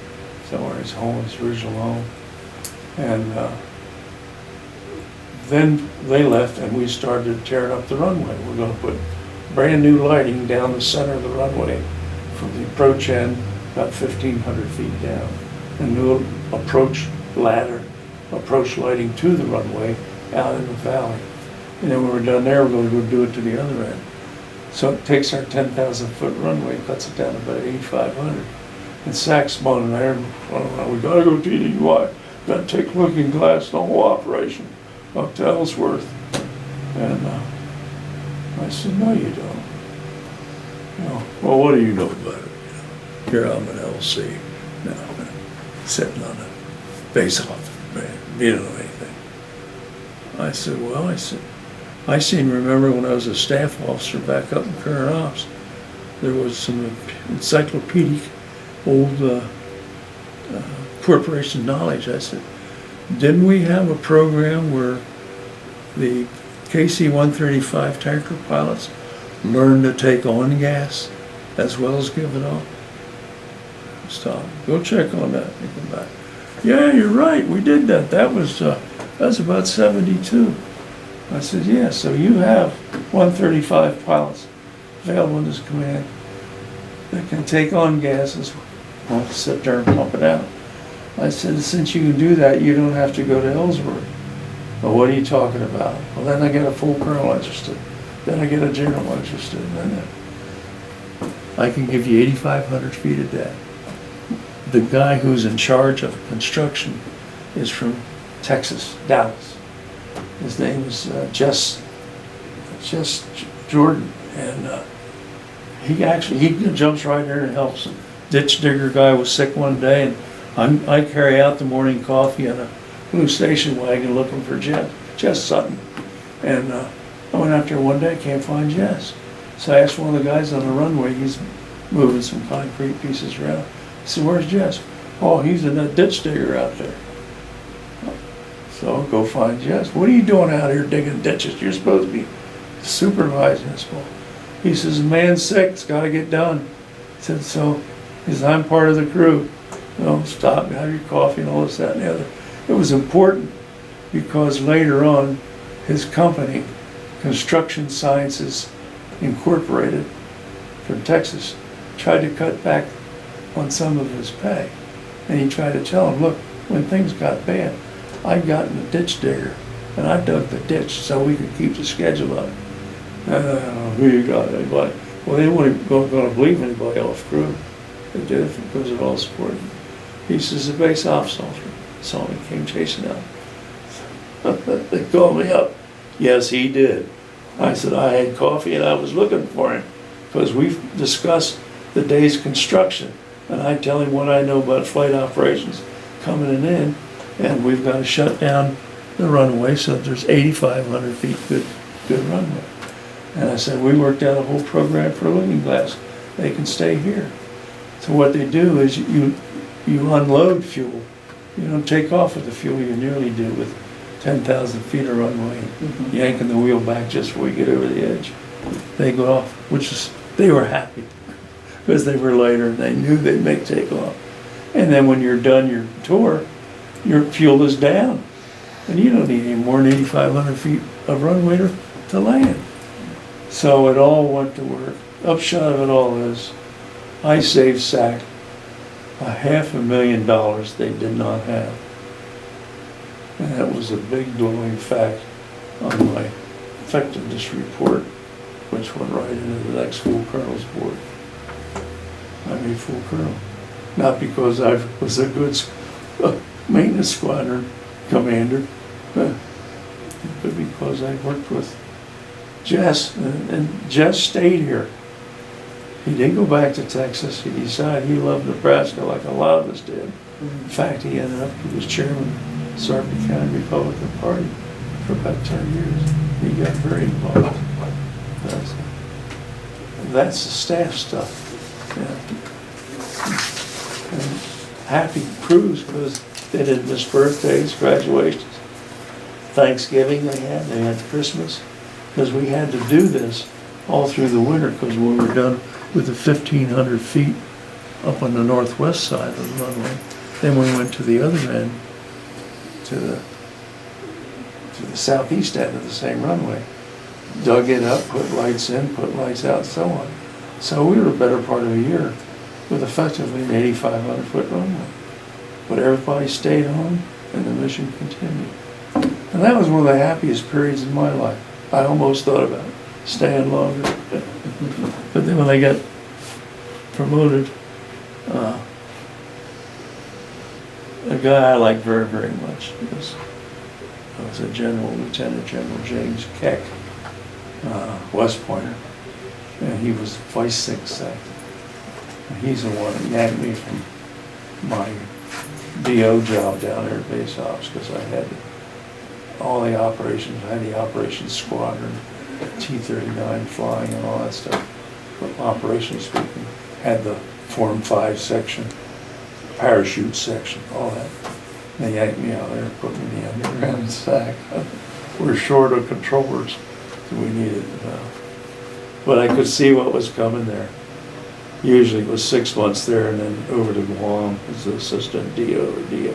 somewhere his home, his original home. And then they left and we started tearing up the runway. We're gonna put brand new lighting down the center of the runway from the approach end, about 1,500 feet down. A new approach ladder, approach lighting to the runway out in the valley. And then when we're done there, we're gonna go do it to the other end. So it takes our 10,000 foot runway, cuts it down to about 8,500. And Sack's moaning there, we gotta go TDY, gotta take looking glass the whole operation up to Ellsworth. And I said, no you don't. You know, well, what do you know about it? You know, here I'm an LC, now I'm sitting on a base off, man, you don't know anything. I said, well, I seem to remember when I was a staff officer back up in current ops, there was some encyclopedic old corporation knowledge. I said, didn't we have a program where the KC-135 tanker pilots learned to take on gas as well as give it off? Stop. Go check on that. You come back. Yeah, you're right. We did that. That was about 72. I said, yeah, so you have 135 pilots available in this command that can take on gases, won't sit there and pump it out. I said, since you can do that, you don't have to go to Ellsworth. Well, what are you talking about? Well, then I get a full colonel interested. Then I get a general interested. And then I can give you 8,500 feet a day. The guy who's in charge of construction is from Texas, Dallas. His name is Jess Jordan, and he jumps right there and helps him. Ditch digger guy was sick one day, and I carry out the morning coffee in a blue station wagon looking for Jess Sutton. And I went out there one day, can't find Jess. So I asked one of the guys on the runway, he's moving some concrete pieces around. I said, where's Jess? Oh, he's in that ditch digger out there. So go find Jess. What are you doing out here digging ditches? You're supposed to be supervising this ball. He says, the man's sick, it's got to get done. I said, so? He says, I'm part of the crew. No, stop, have your coffee and all this, that, and the other. It was important because later on, his company, Construction Sciences Incorporated from Texas, tried to cut back on some of his pay. And he tried to tell him, look, when things got bad, I got in the ditch digger and I dug the ditch so we could keep the schedule up. Who you got, anybody? Well, they weren't going to believe anybody off crew. They did it because it all supported him. He says, the base ops officer saw me, came chasing out. They called me up. Yes, he did. I said, I had coffee and I was looking for him because we've discussed the day's construction. And I tell him what I know about flight operations coming in, and we've got to shut down the runway so that there's 8,500 feet good runway. And I said, we worked out a whole program for looking glass. They can stay here. So what they do is you unload fuel. You don't take off with the fuel you nearly do with 10,000 feet of runway, yanking the wheel back just before you get over the edge. They go off, they were happy because they were lighter and they knew they'd make takeoff. And then when you're done your tour, your fuel is down. And you don't need any more than 8,500 feet of runway to land. So it all went to work. Upshot of it all is, I saved SAC $500,000 they did not have. And that was a big glowing fact on my effectiveness report, which went right into the next full colonel's board. I made full colonel. Not because I was a good maintenance squadron commander, but because I worked with Jess, and Jess stayed here. He didn't go back to Texas. He decided he loved Nebraska like a lot of us did. In fact, he was chairman of the Sarpy County Republican Party for about 10 years. He got very involved. That's the staff stuff. And happy crews because they didn't miss birthdays, graduations, Thanksgiving they had Christmas. because we had to do this all through the winter, because when we were done with the 1,500 feet up on the northwest side of the runway, then we went to the other end, to the southeast end of the same runway, dug it up, put lights in, put lights out, and so on. So we were a better part of a year with effectively an 8,500 foot runway. But everybody stayed on, and the mission continued. And that was one of the happiest periods in my life. I almost thought about staying longer. But then when I got promoted, a guy I liked very, very much was a Lieutenant General James Keck, West Pointer, and he was Vice Sixth Second. And he's the one that yanked me from my DO job down there at Base Ops, because I had all the operations. I had the operations squadron, T-39 flying and all that stuff. But operations speaking, had the Form 5 section, parachute section, all that. They yanked me out there and put me in the underground SAC. We're short of controllers, so we needed, but I could see what was coming there. Usually it was 6 months there and then over to Guam as the assistant DO or DO.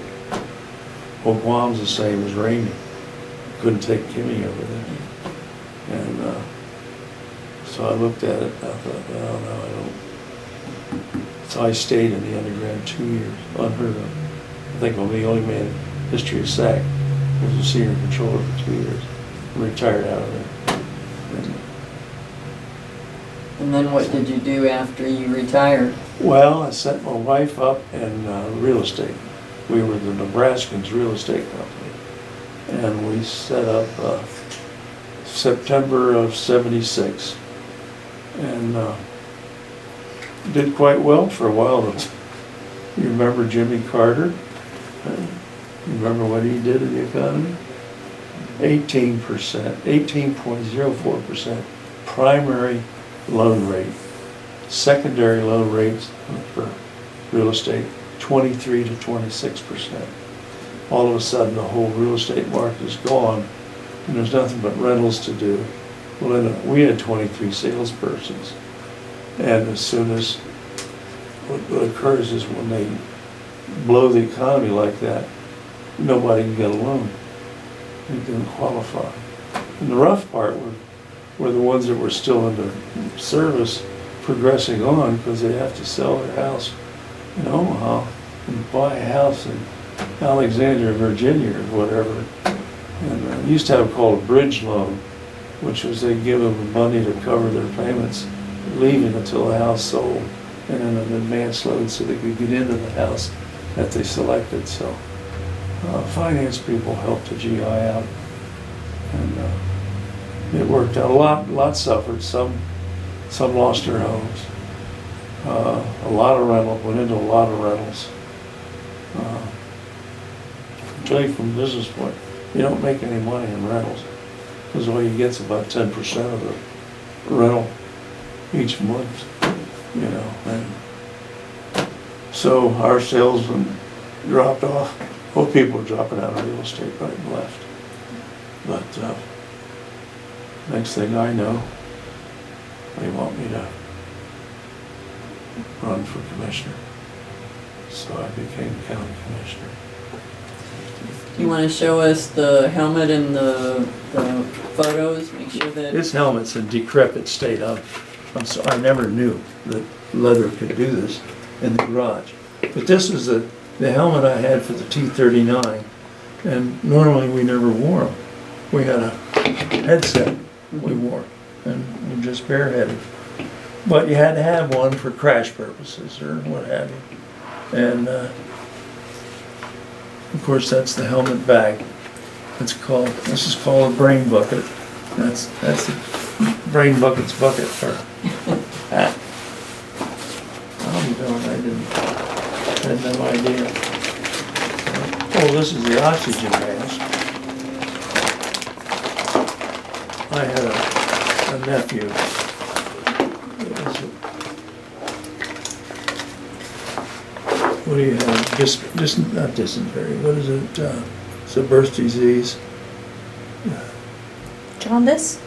Well, Guam's the same as Rainey. Couldn't take Kimmy over there. And so I looked at it and I thought, well, no, I don't. So I stayed in the underground 2 years, unheard of. I think I'm the only man in history of SAC who was a senior controller for 2 years. Retired out of there. And then what did you do after you retired? Well, I set my wife up in real estate. We were the Nebraskans real estate company. And we set up September of '76. And did quite well for a while. You remember Jimmy Carter? You remember what he did in the economy? 18%, 18.04% primary loan rate. Secondary loan rates for real estate, 23 to 26%. All of a sudden, the whole real estate market is gone, and there's nothing but rentals to do. Well, then we had 23 salespersons, and as soon as what occurs is when they blow the economy like that, nobody can get a loan. They didn't qualify. And the rough part were the ones that were still under service, progressing on, because they have to sell their house in Omaha and buy a house in Alexandria, Virginia, or whatever. And used to have called a bridge loan, which was they give them the money to cover their payments, leaving until the house sold, and then an advance loan so they could get into the house that they selected. So finance people helped the GI out, and it worked out. A lot suffered. Some lost their homes. A lot of went into a lot of rentals. I'll tell you from a business point, you don't make any money in rentals, because all you get's about 10% of the rental each month, you know. And so our sales dropped off. Well, people were dropping out of real estate right and left. But next thing I know, they want me to run for commissioner. So I became county commissioner. You want to show us the helmet and the photos? Make sure that This helmet's in decrepit state. I never knew that leather could do this in the garage. But this was the helmet I had for the T-39, and normally we never wore them. We had a headset we wore, and we just bareheaded. But you had to have one for crash purposes or what have you. And of course, that's the helmet bag. This is called a brain bucket. That's the brain bucket's bucket for that. I'll be darned, I had no idea. Oh, this is the oxygen mask. I had a nephew. What do you have? Not dysentery. What is it? It's a birth disease. Jaundice?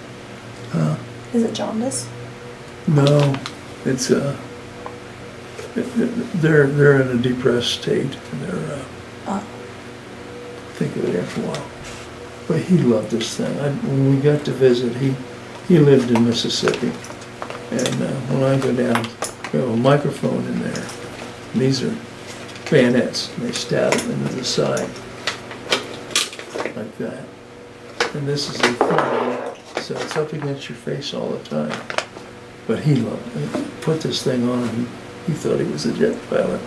Is it jaundice? No, it's they're in a depressed state, and they're Oh. think of it after a while. But he loved this thing. When we got to visit, he lived in Mississippi, and when I go down, we have a microphone in there. And these are bayonets, and they stab them into the side like that. And this is the thing, so it's up against your face all the time. But he loved it. He put this thing on, and he thought he was a jet pilot.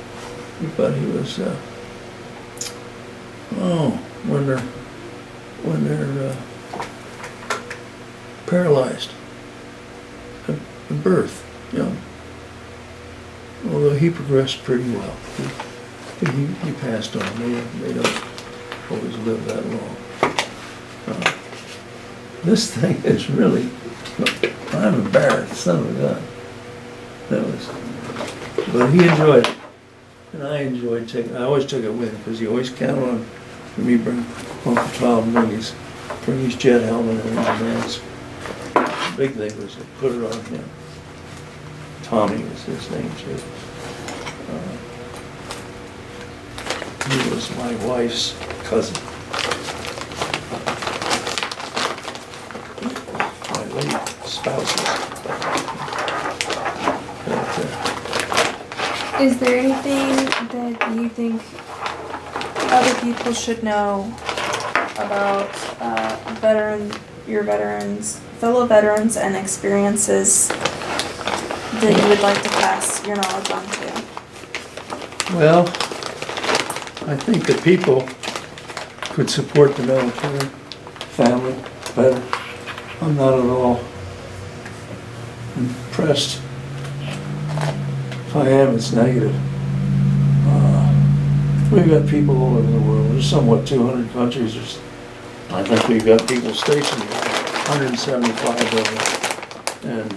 He thought he was, when they're paralyzed at birth, young. Although he progressed pretty well. He passed on. They don't always live that long. This thing is really, I'm embarrassed, son of a gun. But he enjoyed it. And I enjoyed I always took it with him, because he always counted on me bring Uncle Tom, bring his jet helmet and his mask. The big thing was to put it on him. Tommy was his name too. He was my wife's cousin. My late spouse's. Is there anything that you think other people should know about fellow veterans and experiences that you would like to pass your knowledge on to? Well, I think that people could support the military family better. I'm not at all impressed. If I am, it's negative. We've got people all over the world. There's somewhat 200 countries. I think we've got people stationed here, 175 of them. And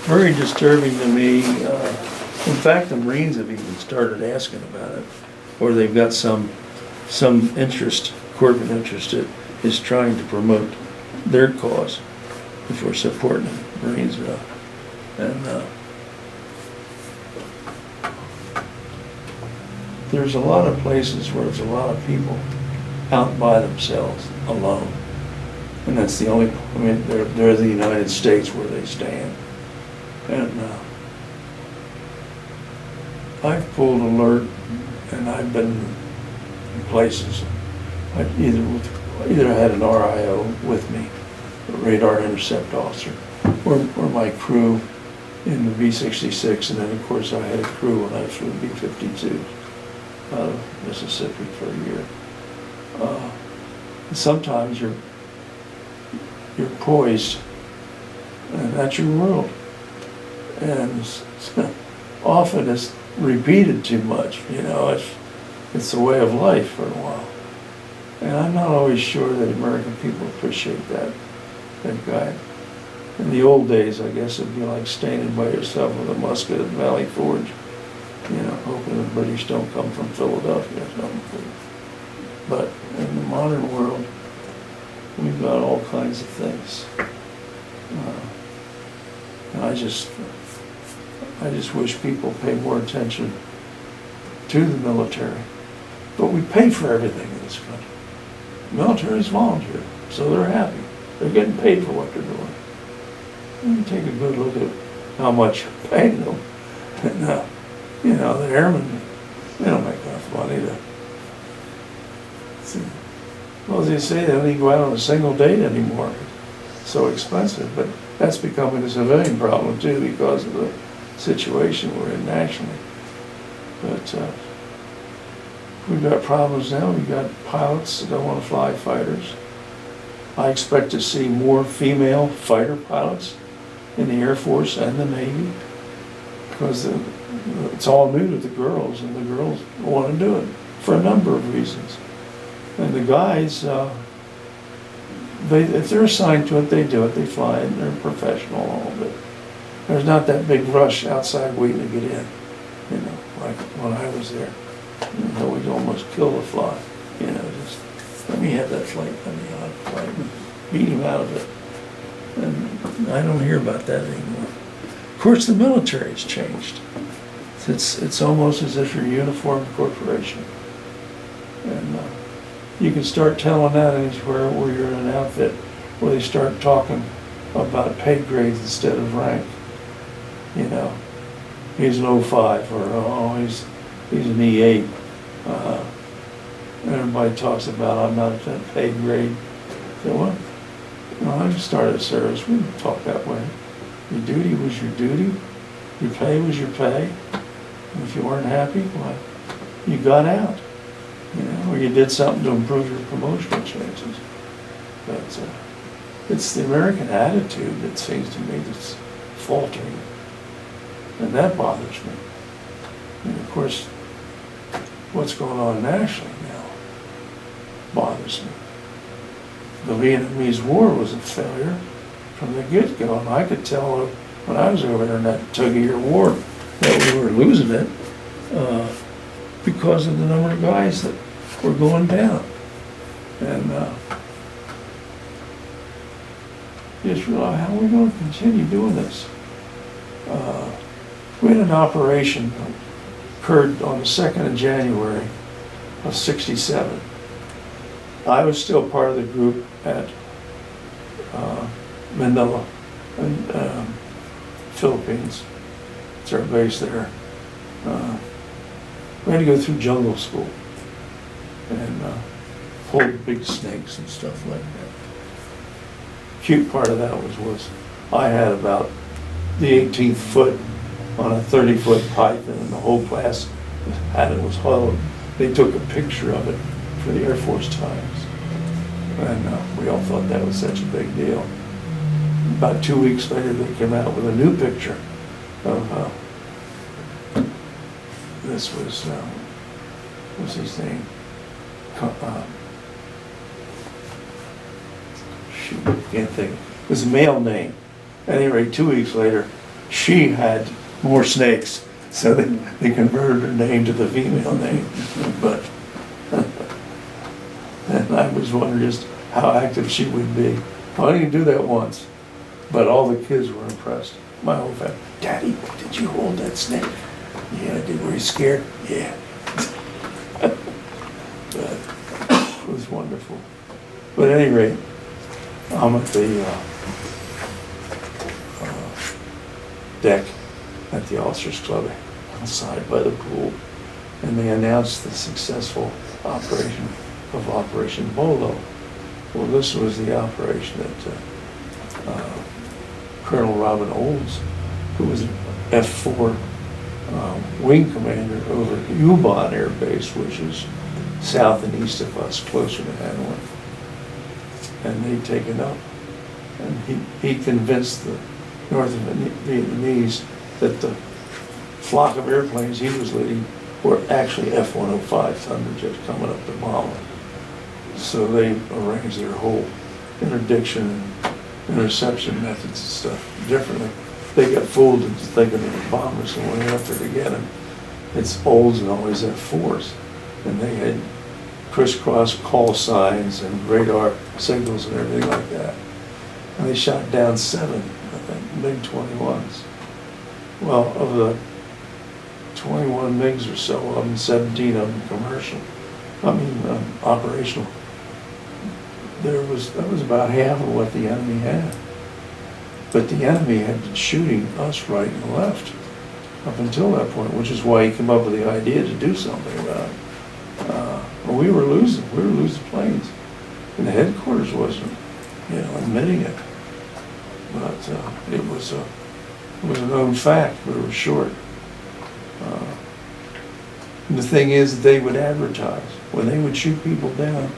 very disturbing to me. In fact, the Marines have even started asking about it, or they've got some interest, corporate interest, is trying to promote their cause if we're supporting the Marines. And there's a lot of places where there's a lot of people out by themselves, alone. And that's the only, they're the United States where they stand. And I've pulled alert, and I've been in places. I've either had an RIO with me, a radar intercept officer, or my crew in the B-66, and then of course I had a crew when I flew B-52 out of Mississippi for a year. Sometimes you're poised, and that's your world. And often it's repeated too much, it's the way of life for a while. And I'm not always sure that American people appreciate that guy. In the old days, I guess it'd be like standing by yourself with a musket at Valley Forge, hoping the British don't come from Philadelphia or something. But in the modern world, we've got all kinds of things. And I just wish people pay more attention to the military. But we pay for everything in this country. The military is volunteer, so they're happy. They're getting paid for what they're doing. And you take a good look at how much you're paying them. And, the airmen, they don't make enough money to... Well, as they say, they don't even go out on a single date anymore. It's so expensive. But that's becoming a civilian problem, too, because of the situation we're in nationally. But we've got problems now. We've got pilots that don't want to fly fighters. I expect to see more female fighter pilots in the Air Force and the Navy, because it's all new to the girls, and the girls want to do it for a number of reasons. And the guys, if they're assigned to it, they do it. They fly it. They're professional and all, but there's not that big rush outside waiting to get in. Like when I was there, we'd almost kill the fly. let me have that flight, let me have that flight, and beat him out of it. And I don't hear about that anymore. Of course, the military's changed. It's almost as if you're a uniformed corporation. And you can start telling that anywhere where you're in an outfit, where they start talking about pay grades instead of rank. You know, he's an 05, or oh, he's an E8. Everybody talks about I'm not at that pay grade. So what? No, I just started service. We didn't talk that way. Your duty was your duty. Your pay was your pay. And if you weren't happy, well, you got out. You know, or you did something to improve your promotional chances. But it's the American attitude that seems to me that's faltering. And that bothers me. And of course, what's going on nationally now bothers me. The Vietnamese War was a failure from the get-go, and I could tell when I was over there in that tug-of-year war that we were losing it because of the number of guys that were going down. And just realize, how are we going to continue doing this? We had an operation that occurred on the 2nd of January of '67. I was still part of the group at Manila in Philippines. It's our base there. We had to go through jungle school and hold big snakes and stuff like that. Cute part of that was I had about the 18th foot on a 30-foot python, and the whole class had it was huddled. They took a picture of it for the Air Force Times, and we all thought that was such a big deal. About 2 weeks later, they came out with a new picture of this was what's his name? Shoot, I can't think. It was a male name. At any rate, 2 weeks later, she had more snakes, so they converted her name to the female name. But and I was wondering just how active she would be. I didn't do that once, but all the kids were impressed. My whole family, Daddy, did you hold that snake? Yeah, I did. Were you scared? Yeah. But it was wonderful. But at any rate, I'm at the deck at the Officers Club outside by the pool, and they announced the successful operation of Operation Bolo. Well, this was the operation that Colonel Robin Olds, who was an F-4 wing commander over Ubon Air Base, which is south and east of us, closer to Hanoi, and they'd taken up. And he convinced the North Vietnamese that the flock of airplanes he was leading were actually F-105 Thunderjets coming up to bomb them. So they arranged their whole interdiction and interception methods and stuff differently. They got fooled into thinking they were bombers, and when they went there to get them, it's Olds and always F-4s. And they had crisscross call signs and radar signals and everything like that. And they shot down 7, I think, MiG-21s. Well, of the 21 MiGs or so of them, 17 of them commercial. Operational. That was about half of what the enemy had. But the enemy had been shooting us right and left up until that point, which is why he came up with the idea to do something about it. We were losing planes. And the headquarters wasn't, admitting it. But it was a known fact. We were short. And the thing is that they would advertise. When they would shoot people down,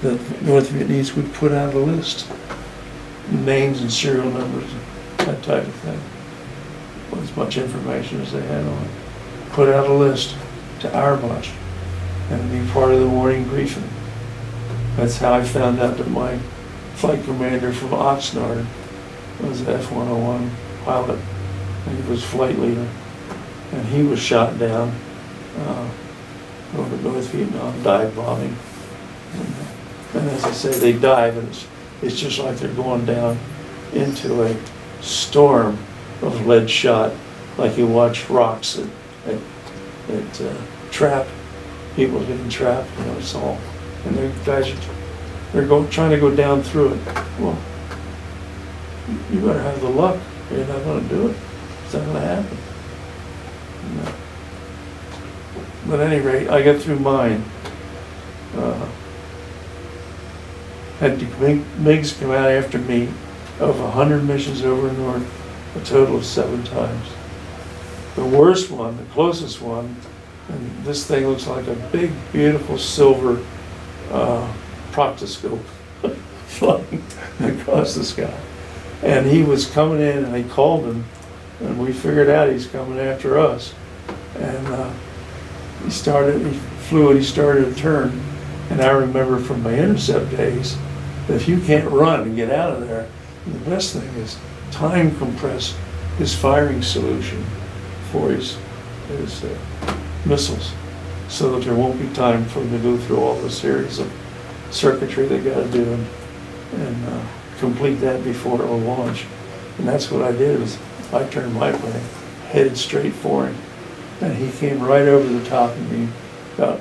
the North Vietnamese would put out a list, names and serial numbers, that type of thing. Well, as much information as they had on it. Put out a list to our bunch and be part of the morning briefing. That's how I found out that my flight commander from Oxnard was an F-101 pilot, and he was flight leader, and he was shot down over North Vietnam, dive bombing, And as I say, they dive, and it's just like they're going down into a storm of lead shot, like you watch rocks at trap, people getting trapped, you know, it's all, and the guys they're trying to go down through it. Well, you better have the luck, or you're not gonna do it. It's not gonna happen. No. But at any rate, I got through mine. Had the MiGs come out after me of 100 missions over north, a total of 7 times. The worst one, the closest one, and this thing looks like a big, beautiful silver proctoscope flying across the sky. And he was coming in, and they called him, and we figured out he's coming after us. And he started a turn. And I remember from my intercept days, that if you can't run and get out of there, the best thing is time compress his firing solution for his missiles, so that there won't be time for him to go through all the series of circuitry they got to do and complete that before it'll launch. And that's what I did. Was I turned my plane, headed straight for him, and he came right over the top of me, about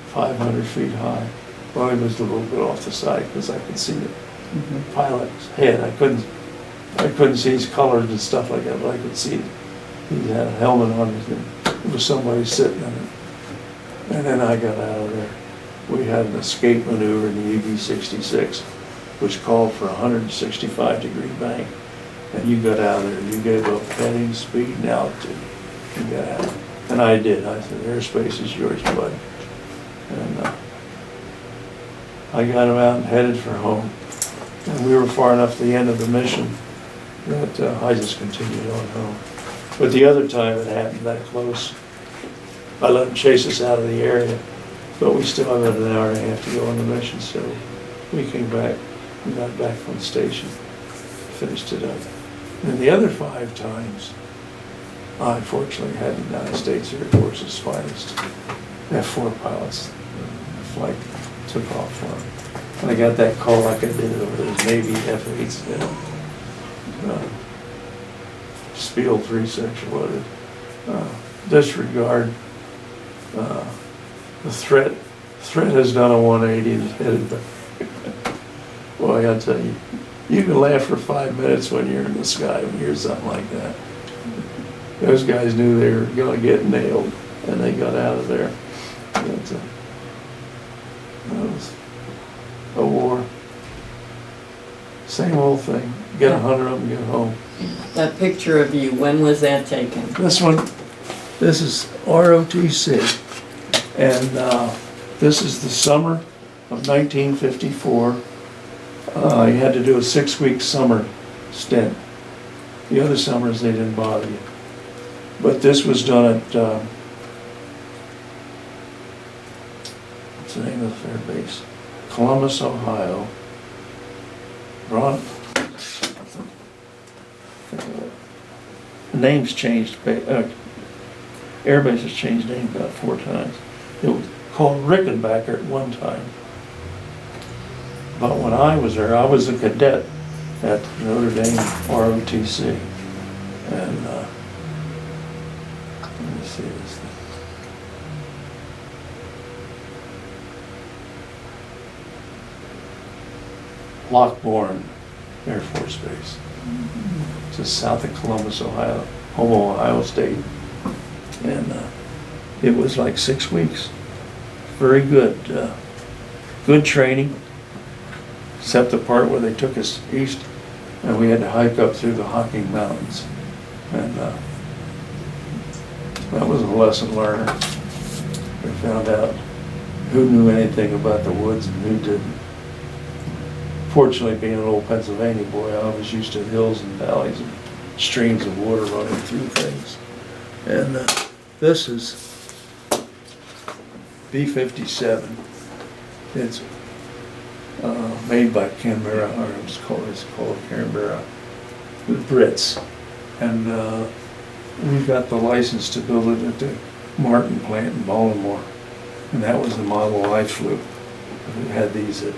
500 feet high. Well, he was a little bit off the side because I could see the pilot's head. I couldn't see his colors and stuff like that, but I could see he had a helmet on. There was somebody sitting in it. And then I got out of there. We had an escape maneuver in the UB-66, which called for 165-degree bank. And you got out of there. You gave up heading, speed, and altitude. You got out. And I did. I said, airspace is yours, bud. And I got him out and headed for home. And we were far enough to the end of the mission that I just continued on home. But the other time it happened that close, I let him chase us out of the area, but we still had an hour and a half to go on the mission, so we came back, we got back from the station, finished it up. And the other 5 times, I fortunately had the United States Air Force's finest F-4 pilots. The flight took off for them. And I got that call like I did over those Navy F-8s, you know. Spiel 3 section loaded. Disregard. The threat has done a 180 and is headed back. Boy, I gotta tell you, you can laugh for 5 minutes when you're in the sky when you hear something like that. Those guys knew they were gonna get nailed, and they got out of there. That was a war. Same old thing. Get 100 of them, get home. That picture of you, when was that taken? This is ROTC, and this is the summer of 1954. You had to do a 6-week summer stint. The other summers they didn't bother you. But this was done at, what's the name of the fair base? Columbus, Ohio. The name's changed, airbase has changed name about 4 times. It was called Rickenbacker at one time. But when I was there, I was a cadet at Notre Dame ROTC. And let me see this thing. Lockbourne Air Force Base. Just south of Columbus, Ohio, home of Ohio State. And it was like 6 weeks. Very good. Good training, except the part where they took us east and we had to hike up through the Hocking Mountains. And that was a lesson learner. We found out who knew anything about the woods and who didn't. Fortunately, being an old Pennsylvania boy, I was used to hills and valleys and streams of water running through things. And this is B-57. It's made by Canberra, or it's called Canberra, the Brits. And we got the license to build it at the Martin plant in Baltimore. And that was the model I flew. we had these at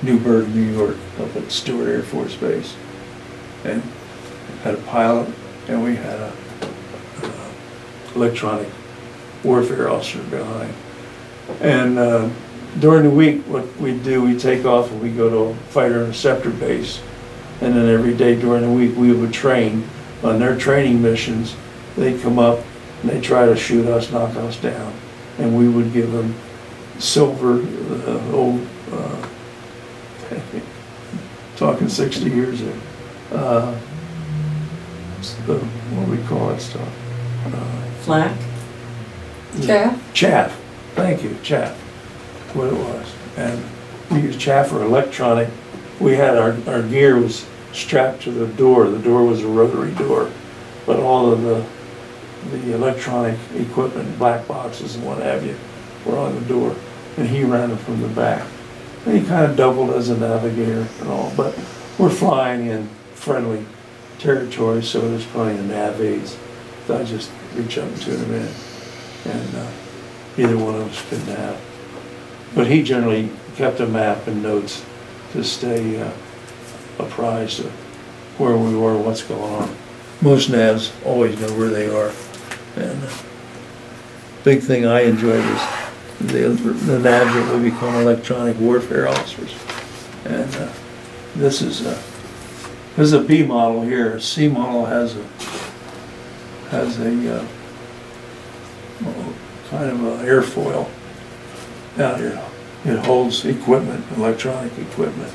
Newburgh, New York, up at Stewart Air Force Base. And had a pilot, and we had a electronic warfare officer behind. And during the week, what we'd do, we'd take off and we'd go to a fighter interceptor base. And then every day during the week, we would train on their training missions. They'd come up and they'd try to shoot us, knock us down. And we would give them silver, old, talking 60 years ago. What do we call that stuff? Flak? Chaff? Chaff. Thank you, chaff. What it was. And we used chaff for electronic. We had our gear was strapped to the door. The door was a rotary door, but all of the electronic equipment, black boxes and what have you, were on the door. And he ran them from the back. And he kind of doubled as a navigator and all, but we're flying in friendly territory, so there's plenty of nav aids. So I just reach up and tune them in, and either one of us could nav. But he generally kept a map and notes to stay apprised of where we were, what's going on. Most navs always know where they are, and big thing I enjoyed is the navs that we become electronic warfare officers, and this is a B model here. A C model has a kind of an airfoil out here. It holds equipment, electronic equipment,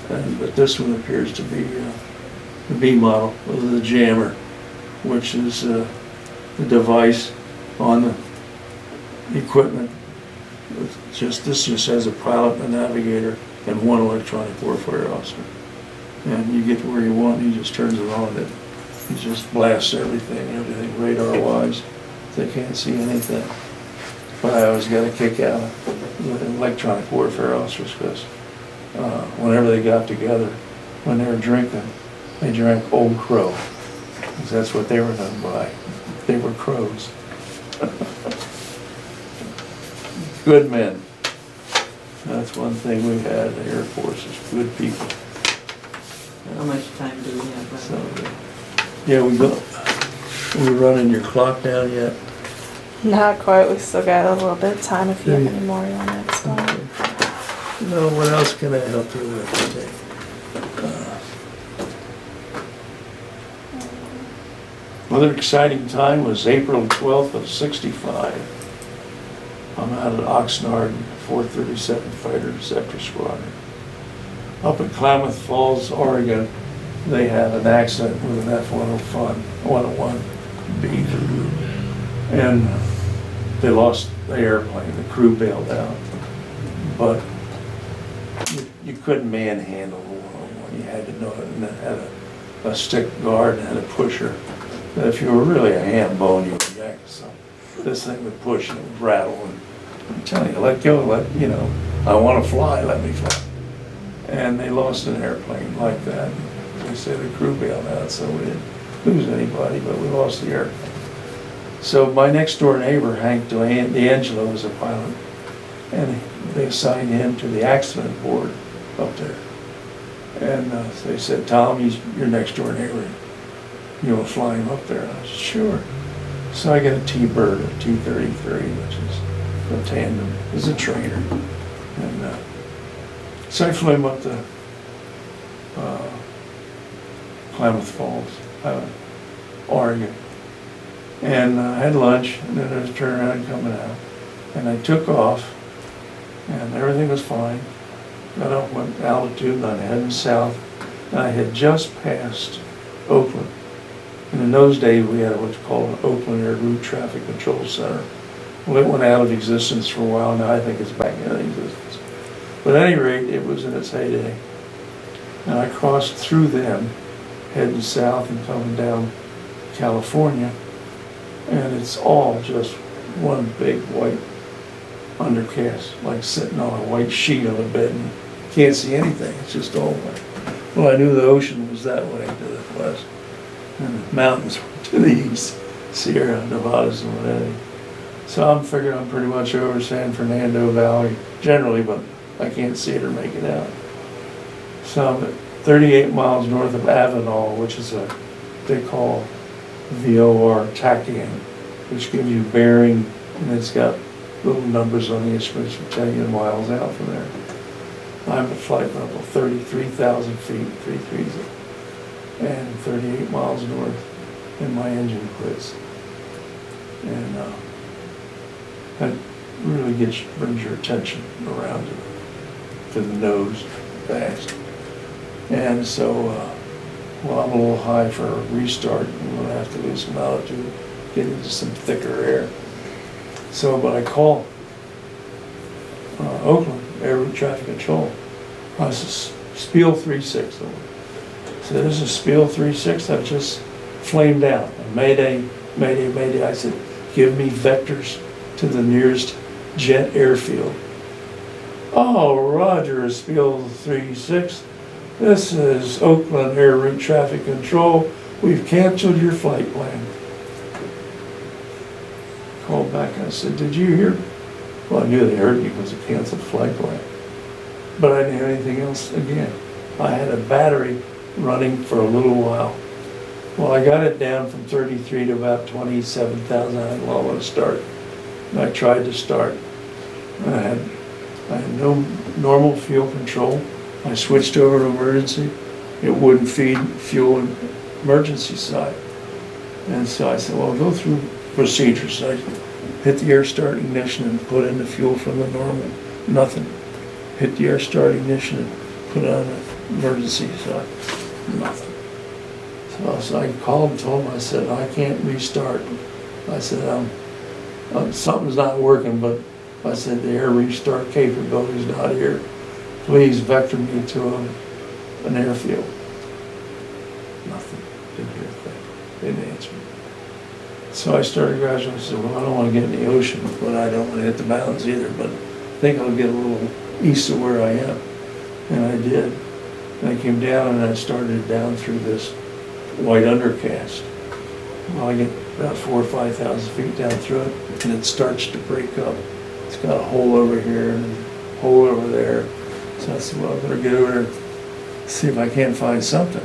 but this one appears to be the B model with the jammer, which is the device on the equipment. This just has a pilot, a navigator, and one electronic warfare officer. And you get to where you want, and he just turns it on. He just blasts everything radar-wise. They can't see anything. But I always got a kick out of the electronic warfare officers, because whenever they got together, when they were drinking, they drank Old Crow, because that's what they were known by. They were crows. Good men. That's one thing we had in the Air Force, is good people. How much time do we have left? So, yeah, we running your clock down yet? Not quite, we still got a little bit of time if you have Yeah. any more you want to explain. No, what else can I help you with today? Another exciting time was April 12th of '65. I'm out at Oxnard, 437 Fighter Interceptor Squadron. Up in Klamath Falls, Oregon, they had an accident with an F-101B, and they lost the airplane. The crew bailed out, but you couldn't manhandle the 101. You had to know it, and it had a stick guard and had a pusher. That if you were really a ham bone, you would yank. So this thing would push and it would rattle. And I'm telling you, let go, I want to fly, let me fly. And they lost an airplane like that. They said the crew bailed out, so we didn't lose anybody, but we lost the airplane. So my next door neighbor, Hank D'Angelo, was a pilot, and they assigned him to the accident board up there. And they said, Tom, he's your next door neighbor. You want to fly him up there? And I said, sure. So I got a T-Bird, a T-33, which is a tandem, is a trainer. And so I flew him up to Klamath Falls, Oregon. And I had lunch, and then there was a turnaround coming out. And I took off, and everything was fine. Got up, went altitude, and I'm heading south. And I had just passed Oakland. And in those days, we had what's called an Oakland Air Route Traffic Control Center. Well, it went out of existence for a while. Now I think it's back in existence. But at any rate, it was in its heyday. And I crossed through them, heading south and coming down California. And it's all just one big white undercast, like sitting on a white sheet on a bed, and you can't see anything. It's just all white. Well, I knew the ocean was that way to the west, and the mountains were to the east, Sierra Nevadas and what have you. So I'm figuring I'm pretty much over San Fernando Valley generally, but I can't see it or make it out. So I'm at 38 miles north of Avenal, which is they call VOR tachyon, which gives you bearing, and it's got little numbers on the instruments to tell you miles out from there. I'm at flight level 33,000 feet, 330, and 38 miles north, and my engine quits. And that really brings your attention around to the nose fast. And so, well, I'm a little high for a restart. I'm gonna have to lose some altitude, get into some thicker air. So, but I call Oakland Air Route Traffic Control. I said, Spiel 36. So this is Spiel 36. I've just flamed out. Mayday, mayday, mayday. I said, give me vectors to the nearest jet airfield. Oh, Roger, Spiel 36. This is Oakland Air Route Traffic Control. We've canceled your flight plan. Called back and I said, did you hear? Well, I knew they heard me because it canceled the flight plan. But I didn't have anything else again. I had a battery running for a little while. Well, I got it down from 33 to about 27,000. I didn't want to start. And I tried to start. I had no normal fuel control. I switched over to emergency. It wouldn't feed fuel in emergency side. And so I said, well, I'll go through procedures. I hit the air start ignition and put in the fuel from the normal. Nothing. Hit the air start ignition and put it on the emergency side. Nothing. So I called and told him, I said, I can't restart. I said, something's not working, but I said, the air restart capability is not here. Please vector me to an airfield. Nothing. Didn't hear a thing. Didn't answer me. So I started gradually. I said, well, I don't want to get in the ocean, but I don't want to hit the mountains either, but I think I'll get a little east of where I am. And I did. And I came down and I started down through this white undercast. Well, I get about 4,000 or 5,000 feet down through it, and it starts to break up. It's got a hole over here and a hole over there. So I said, well, I better get over there and see if I can't find something.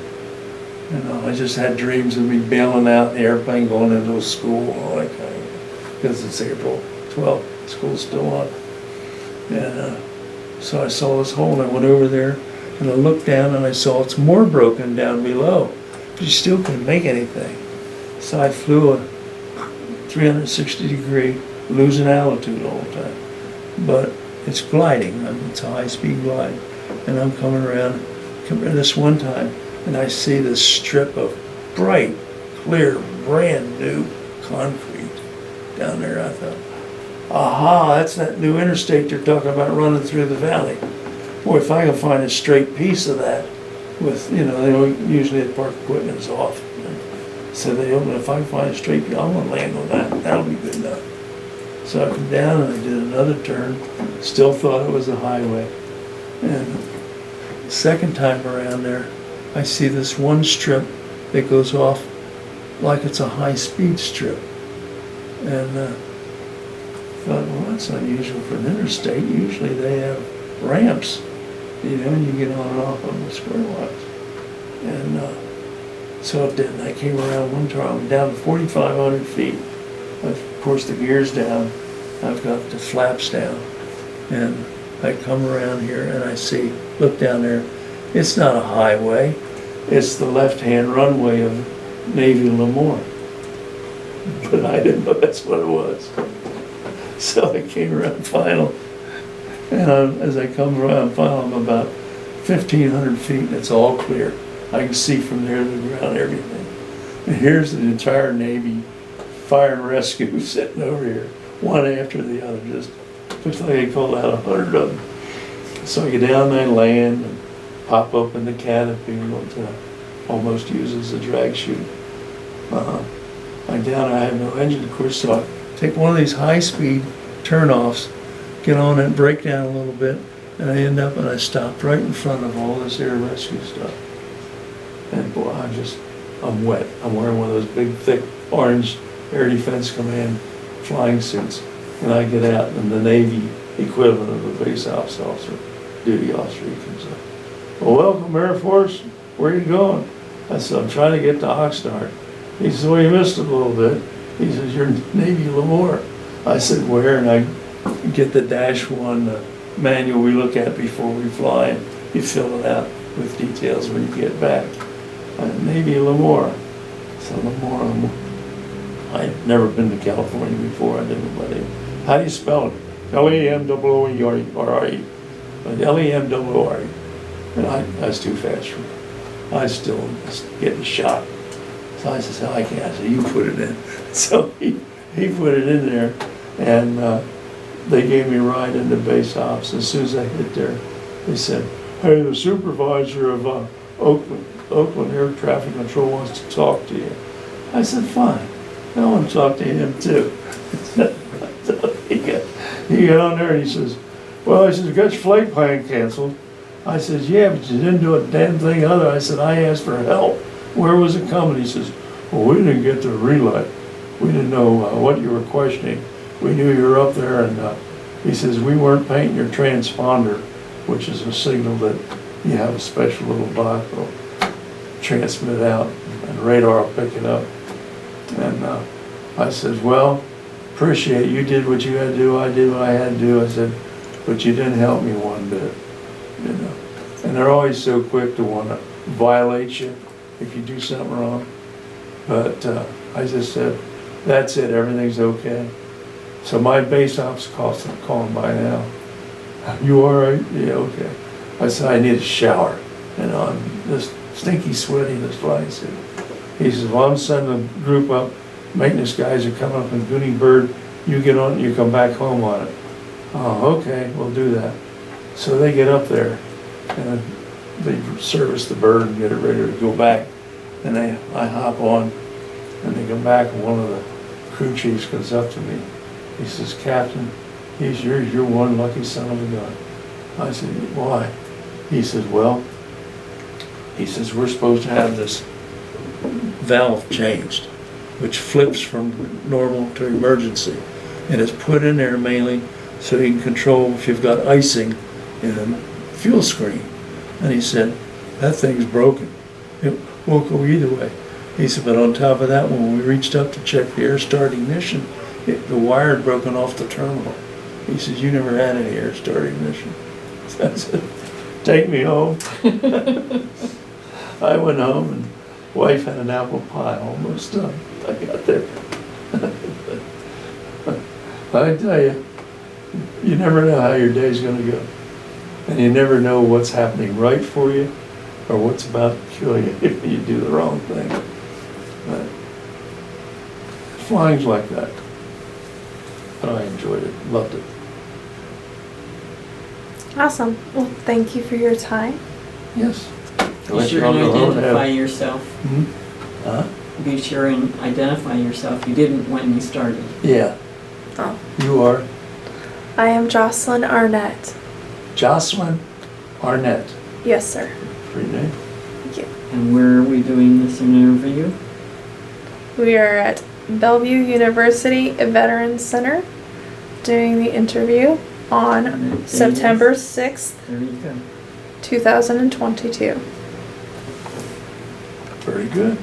I just had dreams of me bailing out in the airplane, going into a school, all that kind of thing. Because it's April 12th, school's still on. And so I saw this hole and I went over there and I looked down and I saw it's more broken down below. But you still couldn't make anything. So I flew a 360-degree, losing altitude all the time. But it's gliding, it's a high-speed glide. And I'm coming around this one time, and I see this strip of bright, clear, brand new concrete down there. I thought, aha, that's that new interstate they're talking about running through the valley. Boy, if I can find a straight piece of that with, they don't usually the park equipment is off. So if I can find a straight piece, I'm gonna land on that. That'll be good enough. So I come down and I did another turn, still thought it was a highway. And the second time around there, I see this one strip that goes off like it's a high-speed strip. And I thought, well, that's unusual for an interstate. Usually they have ramps, and you get on and off on the square lines. And so it didn't. I came around one time, I'm down to 4,500 feet. Of course, the gear's down. I've got the flaps down. And I come around here and I see, look down there, it's not a highway. It's the left-hand runway of Navy Lemoore. But I didn't know that's what it was. So I came around final. And as I come around final, I'm about 1,500 feet and it's all clear. I can see from there to the ground everything. And here's the entire Navy fire and rescue sitting over here, one after the other. Just looks like they called out 100 of them. So I get down and I land and pop up in the canopy, almost use as a drag chute. I'm down, I have no engine, of course, so I take one of these high-speed turn-offs, get on it, break down a little bit, and I end up and I stopped right in front of all this air rescue stuff. And boy, I'm wet. I'm wearing one of those big, thick, orange Air Defense Command flying suits. And I get out and the Navy equivalent of a base ops officer duty officer, he comes up. Well, welcome, Air Force. Where are you going? I said, I'm trying to get to Oxnard. He says, well, you missed it a little bit. He says, you're Navy Lemoore. I said, where? And I get the -1 manual we look at before we fly, and you fill it out with details when you get back. Navy Lemoore. So Lemoore, I'd never been to California before. I didn't know about it. How do you spell it? L-E-M-O-O-R-E. L-E-M-O-O-R-E. And I was too fast for me. I was still getting shot. So I said, I can't. I said, you put it in. So he put it in there, and they gave me a ride into base ops. As soon as I hit there, they said, hey, the supervisor of Oakland Air Traffic Control wants to talk to you. I said, fine. I want to talk to him too. So he got on there and he says, well, I said, you got your flight plan canceled. I says, yeah, but you didn't do a damn thing other. I said, I asked for help. Where was it coming? He says, well, we didn't get the relay. We didn't know what you were questioning. We knew you were up there, and he says, we weren't painting your transponder, which is a signal that you have a special little box that'll transmit out, and radar will pick it up. And I said, well, appreciate it. You did what you had to do. I did what I had to do. I said, but you didn't help me one bit. You know, and they're always so quick to want to violate you if you do something wrong. But I just said, that's it, everything's okay. So my base ops calling by now. You all right? Yeah, okay. I said, I need a shower. You know, I'm just stinky sweaty in this flying suit. He says, well, I'm sending a group up. Maintenance guys are coming up in Goody Bird. You get on it, you come back home on it. Oh, okay, we'll do that. So they get up there, and they service the bird and get it ready to go back. And I hop on, and they come back, and one of the crew chiefs comes up to me. He says, Captain, you're one lucky son of a gun. I said, why? He says, well, we're supposed to have this valve changed, which flips from normal to emergency. And it's put in there mainly so you can control if you've got icing in a fuel screen. And he said, that thing's broken. It won't go either way. He said, but on top of that, when we reached up to check the air start ignition, the wire had broken off the terminal. He says, you never had any air start ignition. So I said, take me home. I went home, and wife had an apple pie almost done. I got there. I tell you, you never know how your day's going to go. And you never know what's happening right for you or what's about to kill you if you do the wrong thing. But flying's like that. But I enjoyed it, loved it. Awesome. Well, thank you for your time. Yes. Be sure and identify yourself. Hmm? Be sure and identify yourself. You didn't when you started. Yeah. Oh. You are? I am Jocelyn Arnett. Jocelyn Arnett. Yes, sir. Pretty name. Thank you. And where are we doing this interview? We are at Bellevue University Veterans Center doing the interview on September 6th, There you go. 2022. Very good.